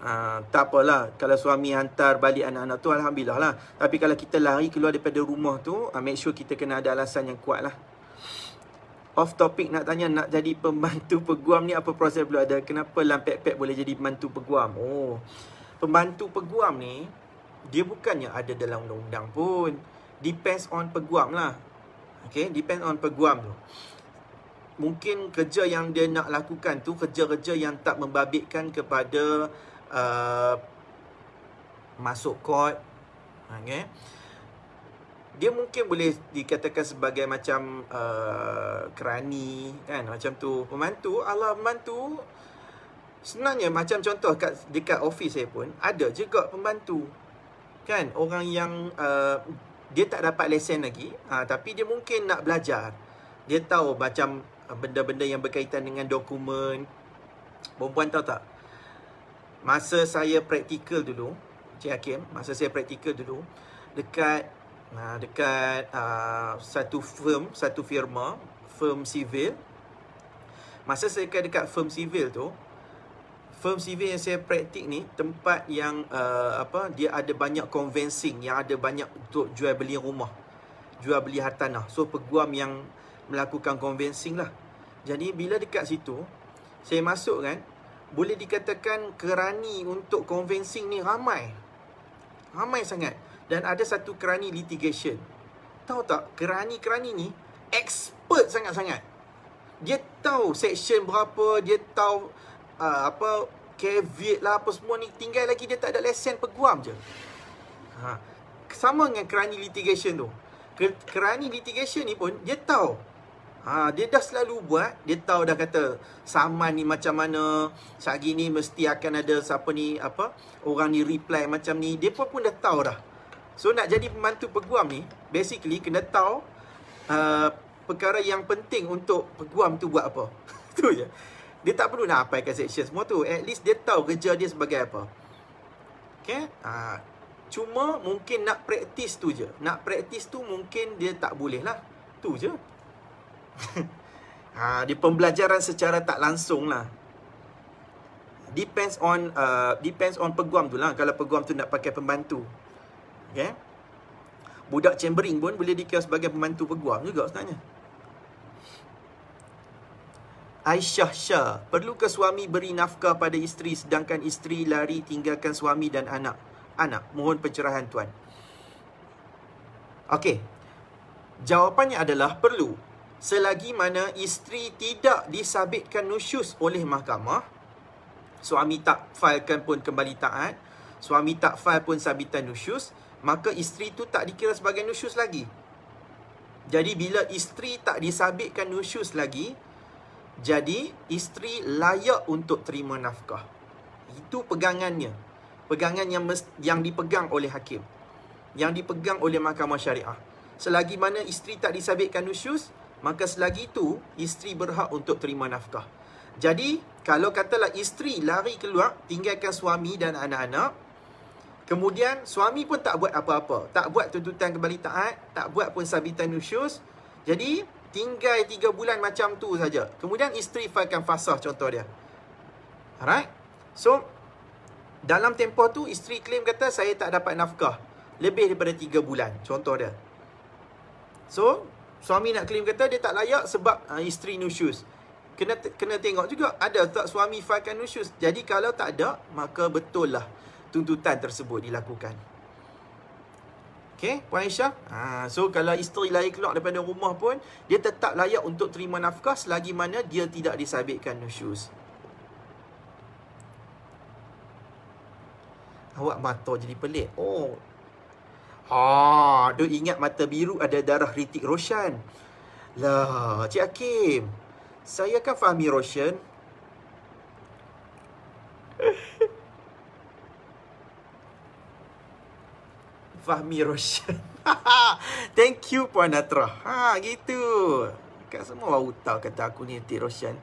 tak apalah. Kalau suami hantar balik anak-anak tu, alhamdulillah lah. Tapi kalau kita lari keluar daripada rumah tu, make sure kita kena ada alasan yang kuat lah. Off topic nak tanya, nak jadi pembantu peguam ni apa proses perlu ada? Kenapa Lampek-Pek boleh jadi pembantu peguam? Pembantu peguam ni, dia bukannya ada dalam undang-undang pun. Depends on peguam lah. Okay, depends on peguam tu. Mungkin kerja yang dia nak lakukan tu, kerja-kerja yang tak membabitkan kepada masuk court. Okay. dia mungkin boleh dikatakan sebagai macam kerani kan, macam tu. Pembantu, Allah pembantu sebenarnya macam contoh dekat office saya pun ada juga pembantu kan, orang yang dia tak dapat lesen lagi, tapi dia mungkin nak belajar. Dia tahu macam benda-benda yang berkaitan dengan dokumen. Perempuan tahu tak, masa saya praktikal dulu, Cik Hakim, masa saya praktikal dulu dekat satu firma civil. Masa saya dekat firm civil tu, firm civil yang saya praktik ni tempat yang dia ada banyak conveyancing, yang ada banyak untuk jual beli rumah, jual beli hartanah. So peguam yang melakukan conveyancing lah. Jadi bila dekat situ saya masuk kan, boleh dikatakan kerani untuk conveyancing ni ramai sangat. Dan ada satu kerani litigation. Tahu tak, kerani ni expert sangat-sangat. Dia tahu section berapa, dia tahu caveat lah apa semua ni. Tinggal lagi dia tak ada lesen peguam je. Sama dengan kerani litigation tu. Kerani litigation ni pun dia tahu. Dia dah selalu buat. Dia tahu dah kata saman ni macam mana, saat gini mesti akan ada orang ni reply macam ni. Dia pun dah tahu dah. So nak jadi pembantu peguam ni basically kena tahu perkara yang penting untuk peguam tu buat apa. Tu je. Dia tak perlu nak apply kat section semua tu. At least dia tahu kerja dia sebagai apa. Okay? Cuma mungkin nak praktis tu je. Nak praktis tu mungkin dia tak boleh lah. Tu je. Dia pembelajaran secara tak langsung lah. Depends on peguam tu lah. Kalau peguam tu nak pakai pembantu. Okay? Budak chambering pun boleh dikira sebagai pembantu peguam juga sebenarnya. Aisyah Shah, perlukah suami beri nafkah pada isteri sedangkan isteri lari tinggalkan suami dan anak? Mohon pencerahan tuan. Okey. Jawapannya adalah perlu. Selagi mana isteri tidak disabitkan nusyus oleh mahkamah, suami tak filekan pun kembali taat, suami tak file pun sabitan nusyus, maka isteri tu tak dikira sebagai nusyus lagi. Jadi bila isteri tak disabitkan nusyus lagi, jadi isteri layak untuk terima nafkah. Itu pegangannya. Pegangan yang dipegang oleh hakim, yang dipegang oleh mahkamah syariah. Selagi mana isteri tak disabitkan nusyus, maka selagi itu isteri berhak untuk terima nafkah. Jadi kalau katalah isteri lari keluar tinggalkan suami dan anak-anak, kemudian suami pun tak buat apa-apa, tak buat tuntutan kembali taat, tak buat pun sabitan nusyus, jadi tinggal 3 bulan macam tu saja. Kemudian isteri filekan fasah contoh dia. Alright. So dalam tempoh tu isteri claim kata saya tak dapat nafkah lebih daripada 3 bulan contoh dia. So suami nak claim kata dia tak layak sebab isteri nusyus. Kena tengok juga ada tak suami filekan nusyus. Jadi kalau tak ada, maka betul lah tuntutan tersebut dilakukan. Okay, Puan Aisyah. So kalau isteri lari keluar daripada rumah pun, dia tetap layak untuk terima nafkah selagi mana dia tidak disabitkan nusyus. Awak mata jadi pelik. Duk ingat mata biru ada darah Hrithik Roshan. Lah, Cik Hakim, saya kan Fahmi Roshan. Fahmi Roshan. Thank you Puan Natra. Gitu. Kan semua baru tahu kata aku ni Hrithik Roshan.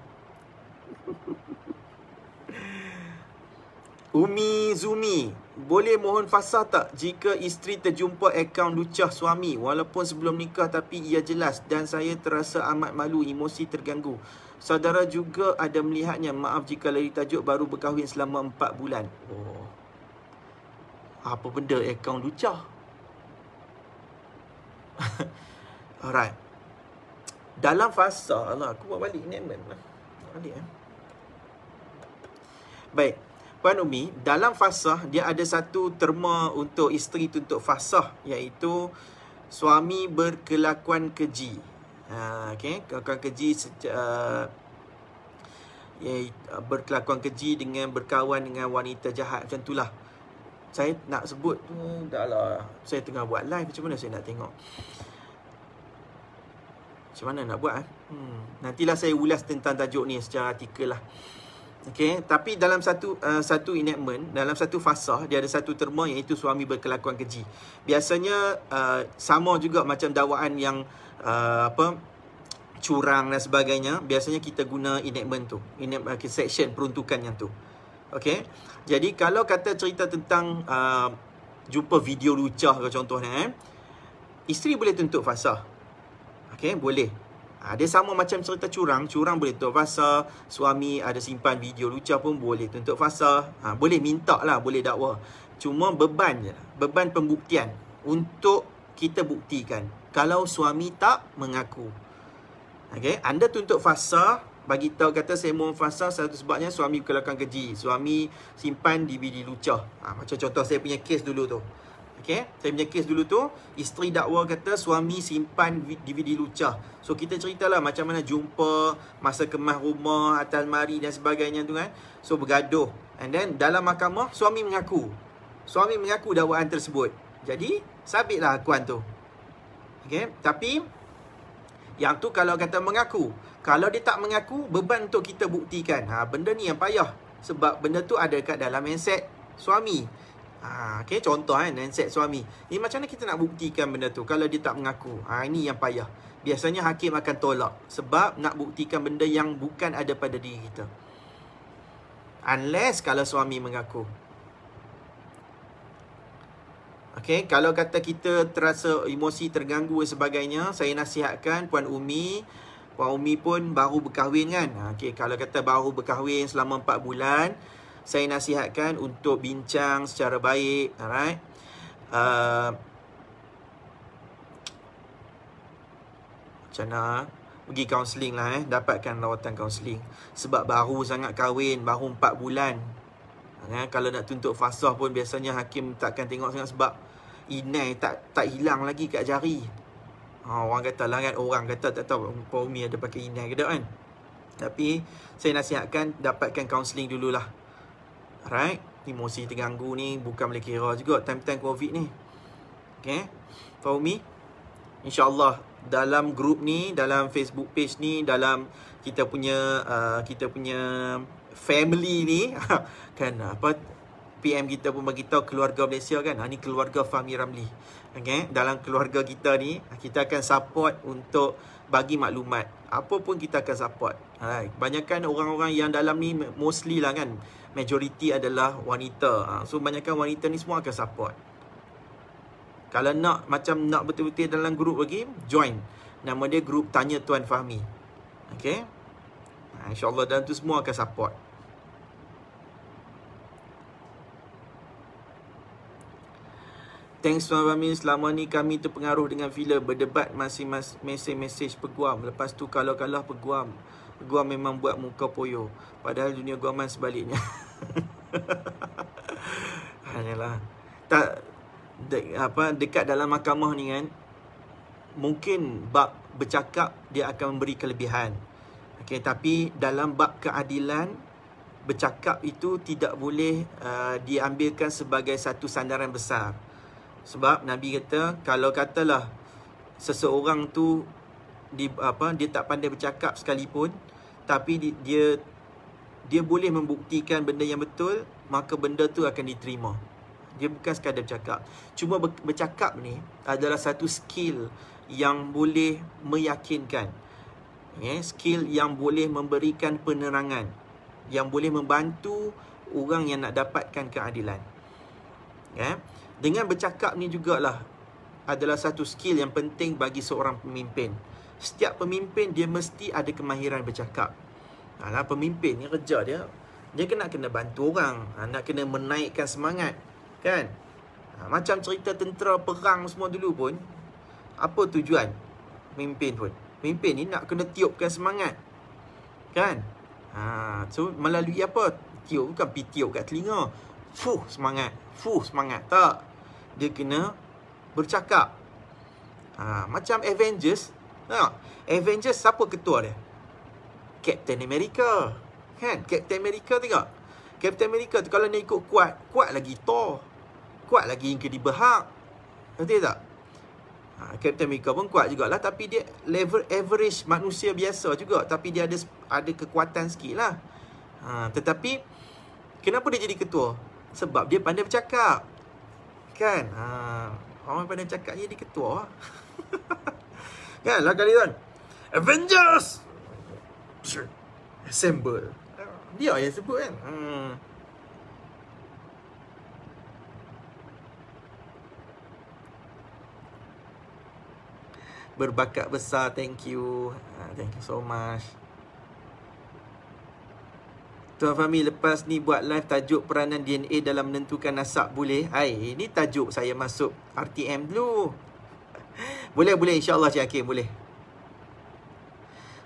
Umi Zumi, boleh mohon fasah tak jika isteri terjumpa akaun lucah suami walaupun sebelum nikah tapi ia jelas dan saya terasa amat malu, emosi terganggu. Saudara juga ada melihatnya. Maaf jika lari tajuk baru berkahwin selama 4 bulan. Apa benda akaun lucah? Alright. Dalam fasa, aku buat balik ni balik. Baik, Puan Umi, dalam fasah dia ada satu terma untuk isteri tuntut fasah, iaitu suami berkelakuan keji. Okay, kelakuan keji berkelakuan keji dengan berkawan dengan wanita jahat, macam itulah. saya nak sebut tu dah lah. Saya tengah buat live, macam mana saya nak tengok? Macam mana nak buat? Nantilah saya ulas tentang tajuk ni secara artikel lah. Okay, tapi dalam satu enactment, dalam satu fasah, dia ada satu terma iaitu suami berkelakuan keji. Biasanya sama juga macam dakwaan yang curang dan sebagainya. Biasanya kita guna enactment tu, section peruntukan yang tu. Okay, jadi kalau kata cerita tentang jumpa video lucah ke contohnya, isteri boleh tuntut fasah. Okay, boleh. Dia sama macam cerita curang. Curang boleh tuntut fasah. Suami ada simpan video lucah pun boleh tuntut fasah. Boleh minta lah, boleh dakwa. Cuma beban je, beban pembuktian untuk kita buktikan kalau suami tak mengaku. Okay, anda tuntut fasah, bagi tahu kata saya mohon fasah, satu sebabnya suami berkelakuan keji, suami simpan DVD lucah. Macam contoh saya punya kes dulu tu. Okay, saya punya kes dulu tu, isteri dakwa kata suami simpan DVD lucah. So kita ceritalah macam mana jumpa, masa kemas rumah, atas almari dan sebagainya tu kan. So bergaduh. And then dalam mahkamah suami mengaku. Suami mengaku dakwaan tersebut. Jadi sabitlah akuan tu. Okay, tapi yang tu kalau kata mengaku. Kalau dia tak mengaku, beban untuk kita buktikan. Benda ni yang payah. Sebab benda tu ada kat dalam handset suami. Okay, contoh handset suami. Ni macam mana kita nak buktikan benda tu kalau dia tak mengaku? Ini yang payah. Biasanya hakim akan tolak. Sebab nak buktikan benda yang bukan ada pada diri kita. Unless kalau suami mengaku. Okay, kalau kata kita terasa emosi terganggu dan sebagainya, saya nasihatkan Puan Umi. Puan Umi pun baru berkahwin kan. Okay, kalau kata baru berkahwin selama 4 bulan, saya nasihatkan untuk bincang secara baik. Alright. Macam mana? Pergi kaunseling lah dapatkan rawatan kaunseling. Sebab baru sangat kahwin, baru 4 bulan. Kalau nak tuntut fasah pun biasanya hakim takkan tengok sangat sebab inai tak hilang lagi kat jari. Orang kata lah kan, orang kata tak tahu Puan Umi ada pakai inai ke tak kan. Tapi saya nasihatkan dapatkan kaunseling dululah. Alright, emosi terganggu ni bukan boleh kira juga time-time COVID ni. Okay, Puan Umi, InsyaAllah dalam grup ni, dalam Facebook page ni, dalam kita punya family ni kan, PM kita pun bagi tahu keluarga Malaysia kan, ni keluarga Fahmi Ramli. Okay, dalam keluarga kita ni kita akan support untuk bagi maklumat. Apa pun kita akan support. Kebanyakan orang-orang yang dalam ni mostly lah kan, majoriti adalah wanita. So banyakkan wanita ni semua akan support. Kalau nak macam nak betul-betul dalam grup lagi, join. Nama dia grup Tanya Tuan Fahmi. Okay, InsyaAllah dalam tu semua akan support. Thanks Tuan Fahmi. Selama ni kami terpengaruh dengan filem berdebat, masih mesej peguam. Lepas tu kalau kalah peguam memang buat muka poyo. Padahal dunia guaman sebaliknya. Hanyalah dekat dalam mahkamah ni kan, mungkin bab bercakap dia akan memberi kelebihan. Okay, tapi dalam bab keadilan, bercakap itu tidak boleh diambilkan sebagai satu sandaran besar. Sebab Nabi kata, kalau katalah seseorang tu dia tak pandai bercakap sekalipun, tapi dia boleh membuktikan benda yang betul, maka benda tu akan diterima. Dia bukan sekadar bercakap. Cuma bercakap ni adalah satu skill yang boleh meyakinkan. Skill yang boleh memberikan penerangan, yang boleh membantu orang yang nak dapatkan keadilan. Dengan bercakap ni jugalah adalah satu skill yang penting bagi seorang pemimpin. Setiap pemimpin dia mesti ada kemahiran bercakap. Pemimpin ni kerja dia kena bantu orang, nak kena menaikkan semangat kan. Macam cerita tentera perang semua dulu pun, apa tujuan pemimpin pun? Pemimpin ni nak kena tiupkan semangat kan. So melalui apa? Tiup, bukan pergi tiup kat telinga. Semangat. Semangat. Tak. Dia kena bercakap. Macam Avengers. Avengers siapa ketua dia? Captain America. Kan? Captain America tengok. Captain America tu kalau nak ikut kuat lagi Thor. kuat lagi Incredible Hulk. Betul tak? Captain America pun kuat jugalah, tapi dia level average manusia biasa juga, tapi dia ada kekuatan sikit lah. Tetapi kenapa dia jadi ketua? Sebab dia pandai bercakap. Kan? Orang pandai bercakap jadi ketua. Kan lah kali tuan. Avengers Assemble. Dia yang sebut kan. Berbakat besar, thank you. Thank you so much. Tuan Fahmi, lepas ni buat live tajuk peranan DNA dalam menentukan nasab boleh? Ini tajuk saya masuk RTM dulu. Boleh, insyaAllah Cik Hakim, boleh.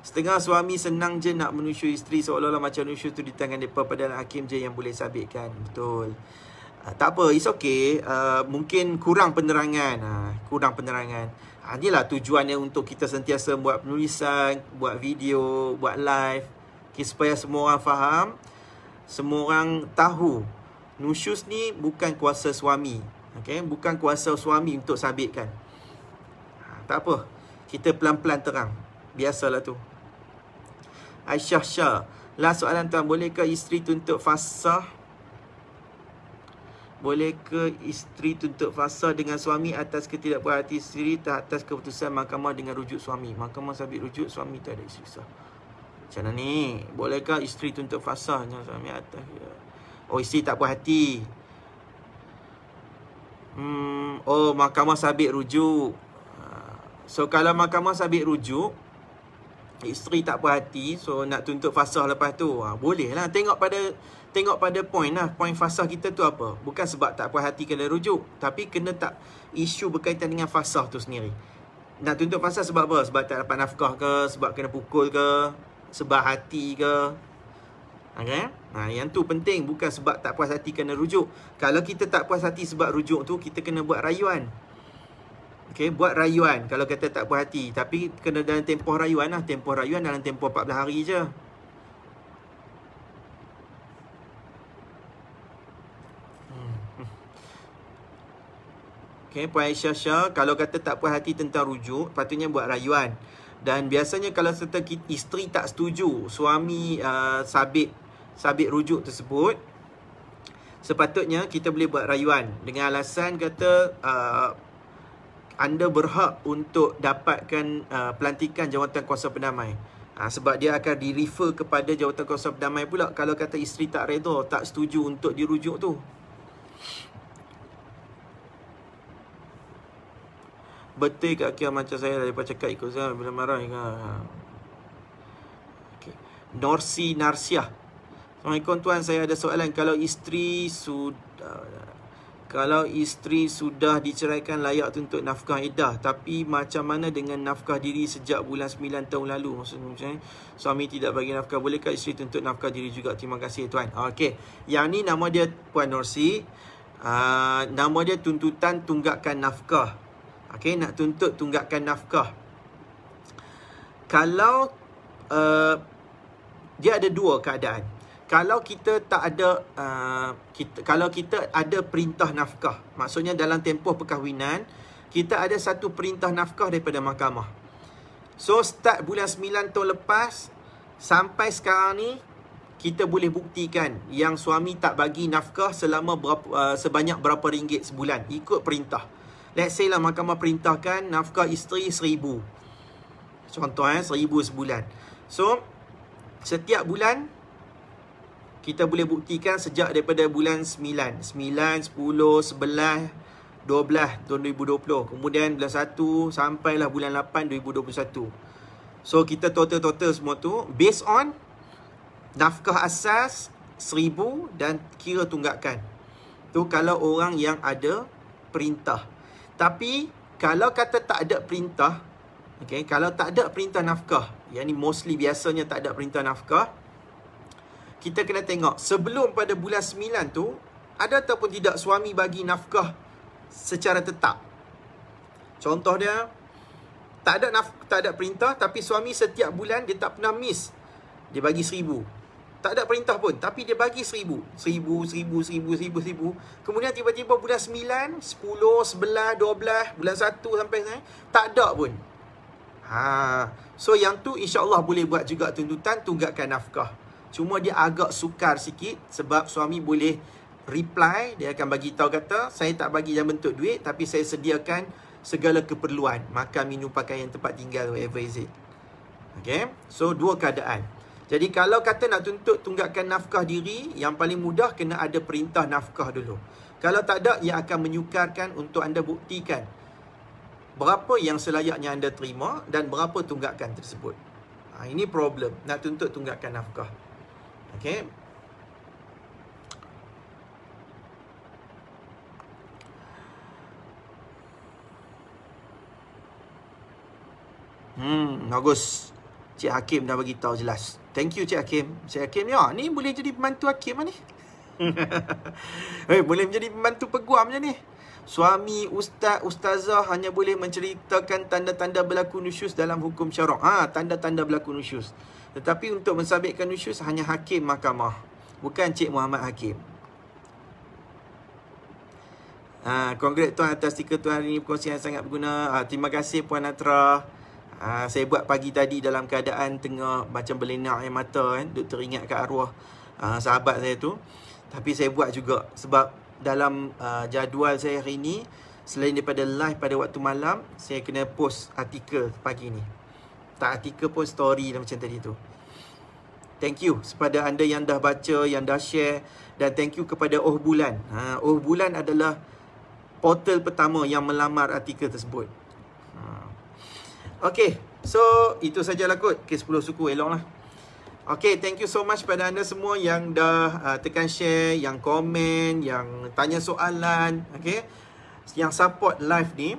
Setengah suami senang je nak menusyu isteri, seolah-olah macam nusyu tu di tangan mereka, padahal Hakim je yang boleh sabitkan. Betul. Tak apa, it's okay. Mungkin kurang penerangan. Kurang penerangan. Inilah tujuannya untuk kita sentiasa buat penulisan, buat video, buat live. Okay, supaya semua orang faham, semua orang tahu nusyus ni bukan kuasa suami. Okay, bukan kuasa suami untuk sabitkan. Tak apa, kita pelan-pelan terang. Biasalah tu. Aisyah Shah, last soalan tuan, bolehkah isteri tuntut fasah? Bolehkah isteri tuntut fasah dengan suami atas ketidakpuas hati isteri atas keputusan mahkamah dengan rujuk suami? Mahkamah sabit rujuk, suami tak ada isteri sah. Macam mana ni? Bolehkah isteri tuntut fasah dengan suami atas? Oh, isteri tak puas hati. Oh, mahkamah sabit rujuk. So, kalau mahkamah sabit rujuk, isteri tak puas hati, so nak tuntut fasah lepas tu, boleh lah. Tengok pada point lah. Point fasah kita tu apa? Bukan sebab tak puas hati kena rujuk, tapi kena tak isu berkaitan dengan fasah tu sendiri. Nak tuntut fasah sebab apa? Sebab tak dapat nafkah ke? Sebab kena pukul ke? Sebab hati ke? Okay? Yang tu penting. Bukan sebab tak puas hati kena rujuk. Kalau kita tak puas hati sebab rujuk tu, kita kena buat rayuan. Okay, buat rayuan kalau kata tak puas hati. Tapi kena dalam tempoh rayuan lah. Tempoh rayuan dalam tempoh 14 hari je. Okay, Puan Aisyah Shah, kalau kata tak puas hati tentang rujuk, patutnya buat rayuan. Dan biasanya kalau serta isteri tak setuju suami sabit rujuk tersebut, sepatutnya kita boleh buat rayuan dengan alasan kata anda berhak untuk dapatkan pelantikan jawatan kuasa pendamai. Sebab dia akan di-refer kepada jawatan kuasa pendamai pula kalau kata isteri tak redha, tak setuju untuk dirujuk tu. Betul Kak Kia macam saya daripada cakap ikut saya bila marah ke? Okay. Norsi Narsiah. Assalamualaikum tuan, saya ada soalan. Kalau isteri sudah diceraikan, layak tuntut nafkah iddah, tapi macam mana dengan nafkah diri sejak bulan 9 tahun lalu? Maksudnya suami tidak bagi nafkah, bolehkah isteri tuntut nafkah diri juga? Terima kasih tuan. Okey, yang ni nama dia Puan Norsi. Nama dia tuntutan tunggakan nafkah. Okey, nak tuntut tunggakan nafkah. Kalau dia ada dua keadaan. Kalau kita tak ada kalau kita ada perintah nafkah, maksudnya dalam tempoh perkahwinan kita ada satu perintah nafkah daripada mahkamah. So start bulan 9 tahun lepas sampai sekarang ni kita boleh buktikan yang suami tak bagi nafkah selama sebanyak berapa ringgit sebulan ikut perintah. Let's say lah mahkamah perintahkan nafkah isteri 1,000. Contoh 1,000 sebulan. So setiap bulan kita boleh buktikan sejak daripada bulan 9, 10, 11, 12 tahun 2020. Kemudian bulan 1 sampailah bulan 8 2021. So kita total semua tu based on nafkah asas 1,000 dan kira tunggakan. Tu kalau orang yang ada perintah. Tapi kalau kata tak ada perintah, okay, kalau tak ada perintah nafkah, yang ni mostly biasanya tak ada perintah nafkah, kita kena tengok sebelum pada bulan 9 tu ada ataupun tidak suami bagi nafkah secara tetap. Contoh dia tak ada perintah, tapi suami setiap bulan dia tak pernah miss, dia bagi 1,000. Tak ada perintah pun. Tapi dia bagi 1,000. 1,000. Kemudian tiba-tiba bulan 9, 10, 11, 12, bulan 1 sampai sekarang, tak ada pun. So yang tu insya-Allah boleh buat juga tuntutan tunggakan nafkah. Cuma dia agak sukar sikit sebab suami boleh reply, dia akan bagi tahu kata, saya tak bagi dalam bentuk duit tapi saya sediakan segala keperluan, makan, minum, pakaian, tempat tinggal, whatever is it. Okay, so dua keadaan. Jadi kalau kata nak tuntut tunggakan nafkah diri, yang paling mudah kena ada perintah nafkah dulu. Kalau tak ada, ia akan menyukarkan untuk anda buktikan berapa yang selayaknya anda terima dan berapa tunggakan tersebut. Ini problem, nak tuntut tunggakan nafkah. Okay. Bagus. Cik Hakim dah bagi tahu jelas. Thank you Cik Hakim. Cik Hakim ni boleh jadi pembantu Hakim ni. Boleh menjadi pembantu peguam je ni. Suami ustaz, ustazah hanya boleh menceritakan tanda-tanda berlaku nusyus dalam hukum syarak. Tanda-tanda berlaku nusyus. Tetapi untuk mensabitkan nusyus hanya hakim mahkamah, bukan Cik Muhammad Hakim. Congrats tuan atas stiker tuan hari ini, perkongsian sangat berguna. Terima kasih Puan Natra. Saya buat pagi tadi dalam keadaan tengah macam berlenak air mata kan, duk teringat kat arwah sahabat saya tu. Tapi saya buat juga sebab dalam jadual saya hari ni, selain daripada live pada waktu malam, saya kena post artikel pagi ni. Tak artikel pun, story macam tadi tu. Thank you kepada anda yang dah baca, yang dah share. Dan thank you kepada Oh Bulan. Oh Bulan adalah portal pertama yang melamar artikel tersebut. Okay, so itu sajalah kot. Okay, 10 suku elok lah. Okay, thank you so much pada anda semua yang dah tekan share, yang komen, yang tanya soalan. Okay, yang support live ni.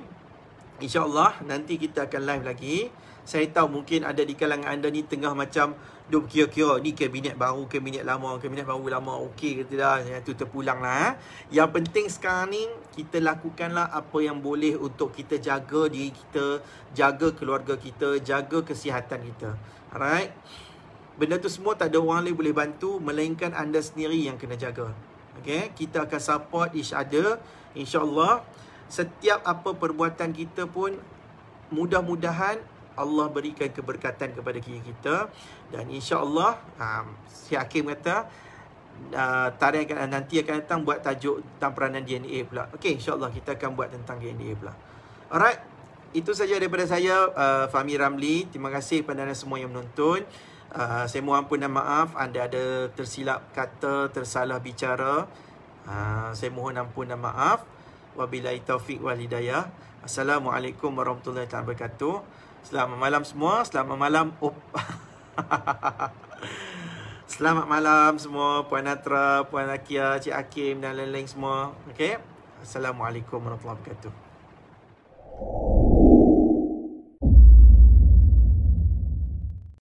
InsyaAllah nanti kita akan live lagi. Saya tahu mungkin ada di kalangan anda ni tengah macam duk kira-kira ni kabinet baru, kabinet lama, kabinet baru lama, okey ke tidak, yang tu terpulang lah. Yang penting sekarang ni kita lakukanlah apa yang boleh untuk kita jaga diri kita, jaga keluarga kita, jaga kesihatan kita. Alright. Benda tu semua tak ada orang lain boleh bantu melainkan anda sendiri yang kena jaga. Okay, kita akan support each other. InsyaAllah setiap apa perbuatan kita pun mudah-mudahan Allah berikan keberkatan kepada kita. Dan insya-Allah si Hakim kata tarikh nanti akan datang buat tajuk tentang peranan DNA pula. Okey, insya-Allah kita akan buat tentang DNA pula. Alright. Itu saja daripada saya, Fahmi Ramli. Terima kasih kepada anda semua yang menonton. Saya mohon ampun dan maaf anda ada tersilap kata, tersalah bicara. Saya mohon ampun dan maaf. Wabillahi taufiq wal hidayah. Assalamualaikum warahmatullahi wabarakatuh. Selamat malam semua. Selamat malam. Selamat malam semua. Puan Natra, Puan Akia, Cik Hakim dan lain-lain semua. Okay. Assalamualaikum warahmatullahi wabarakatuh.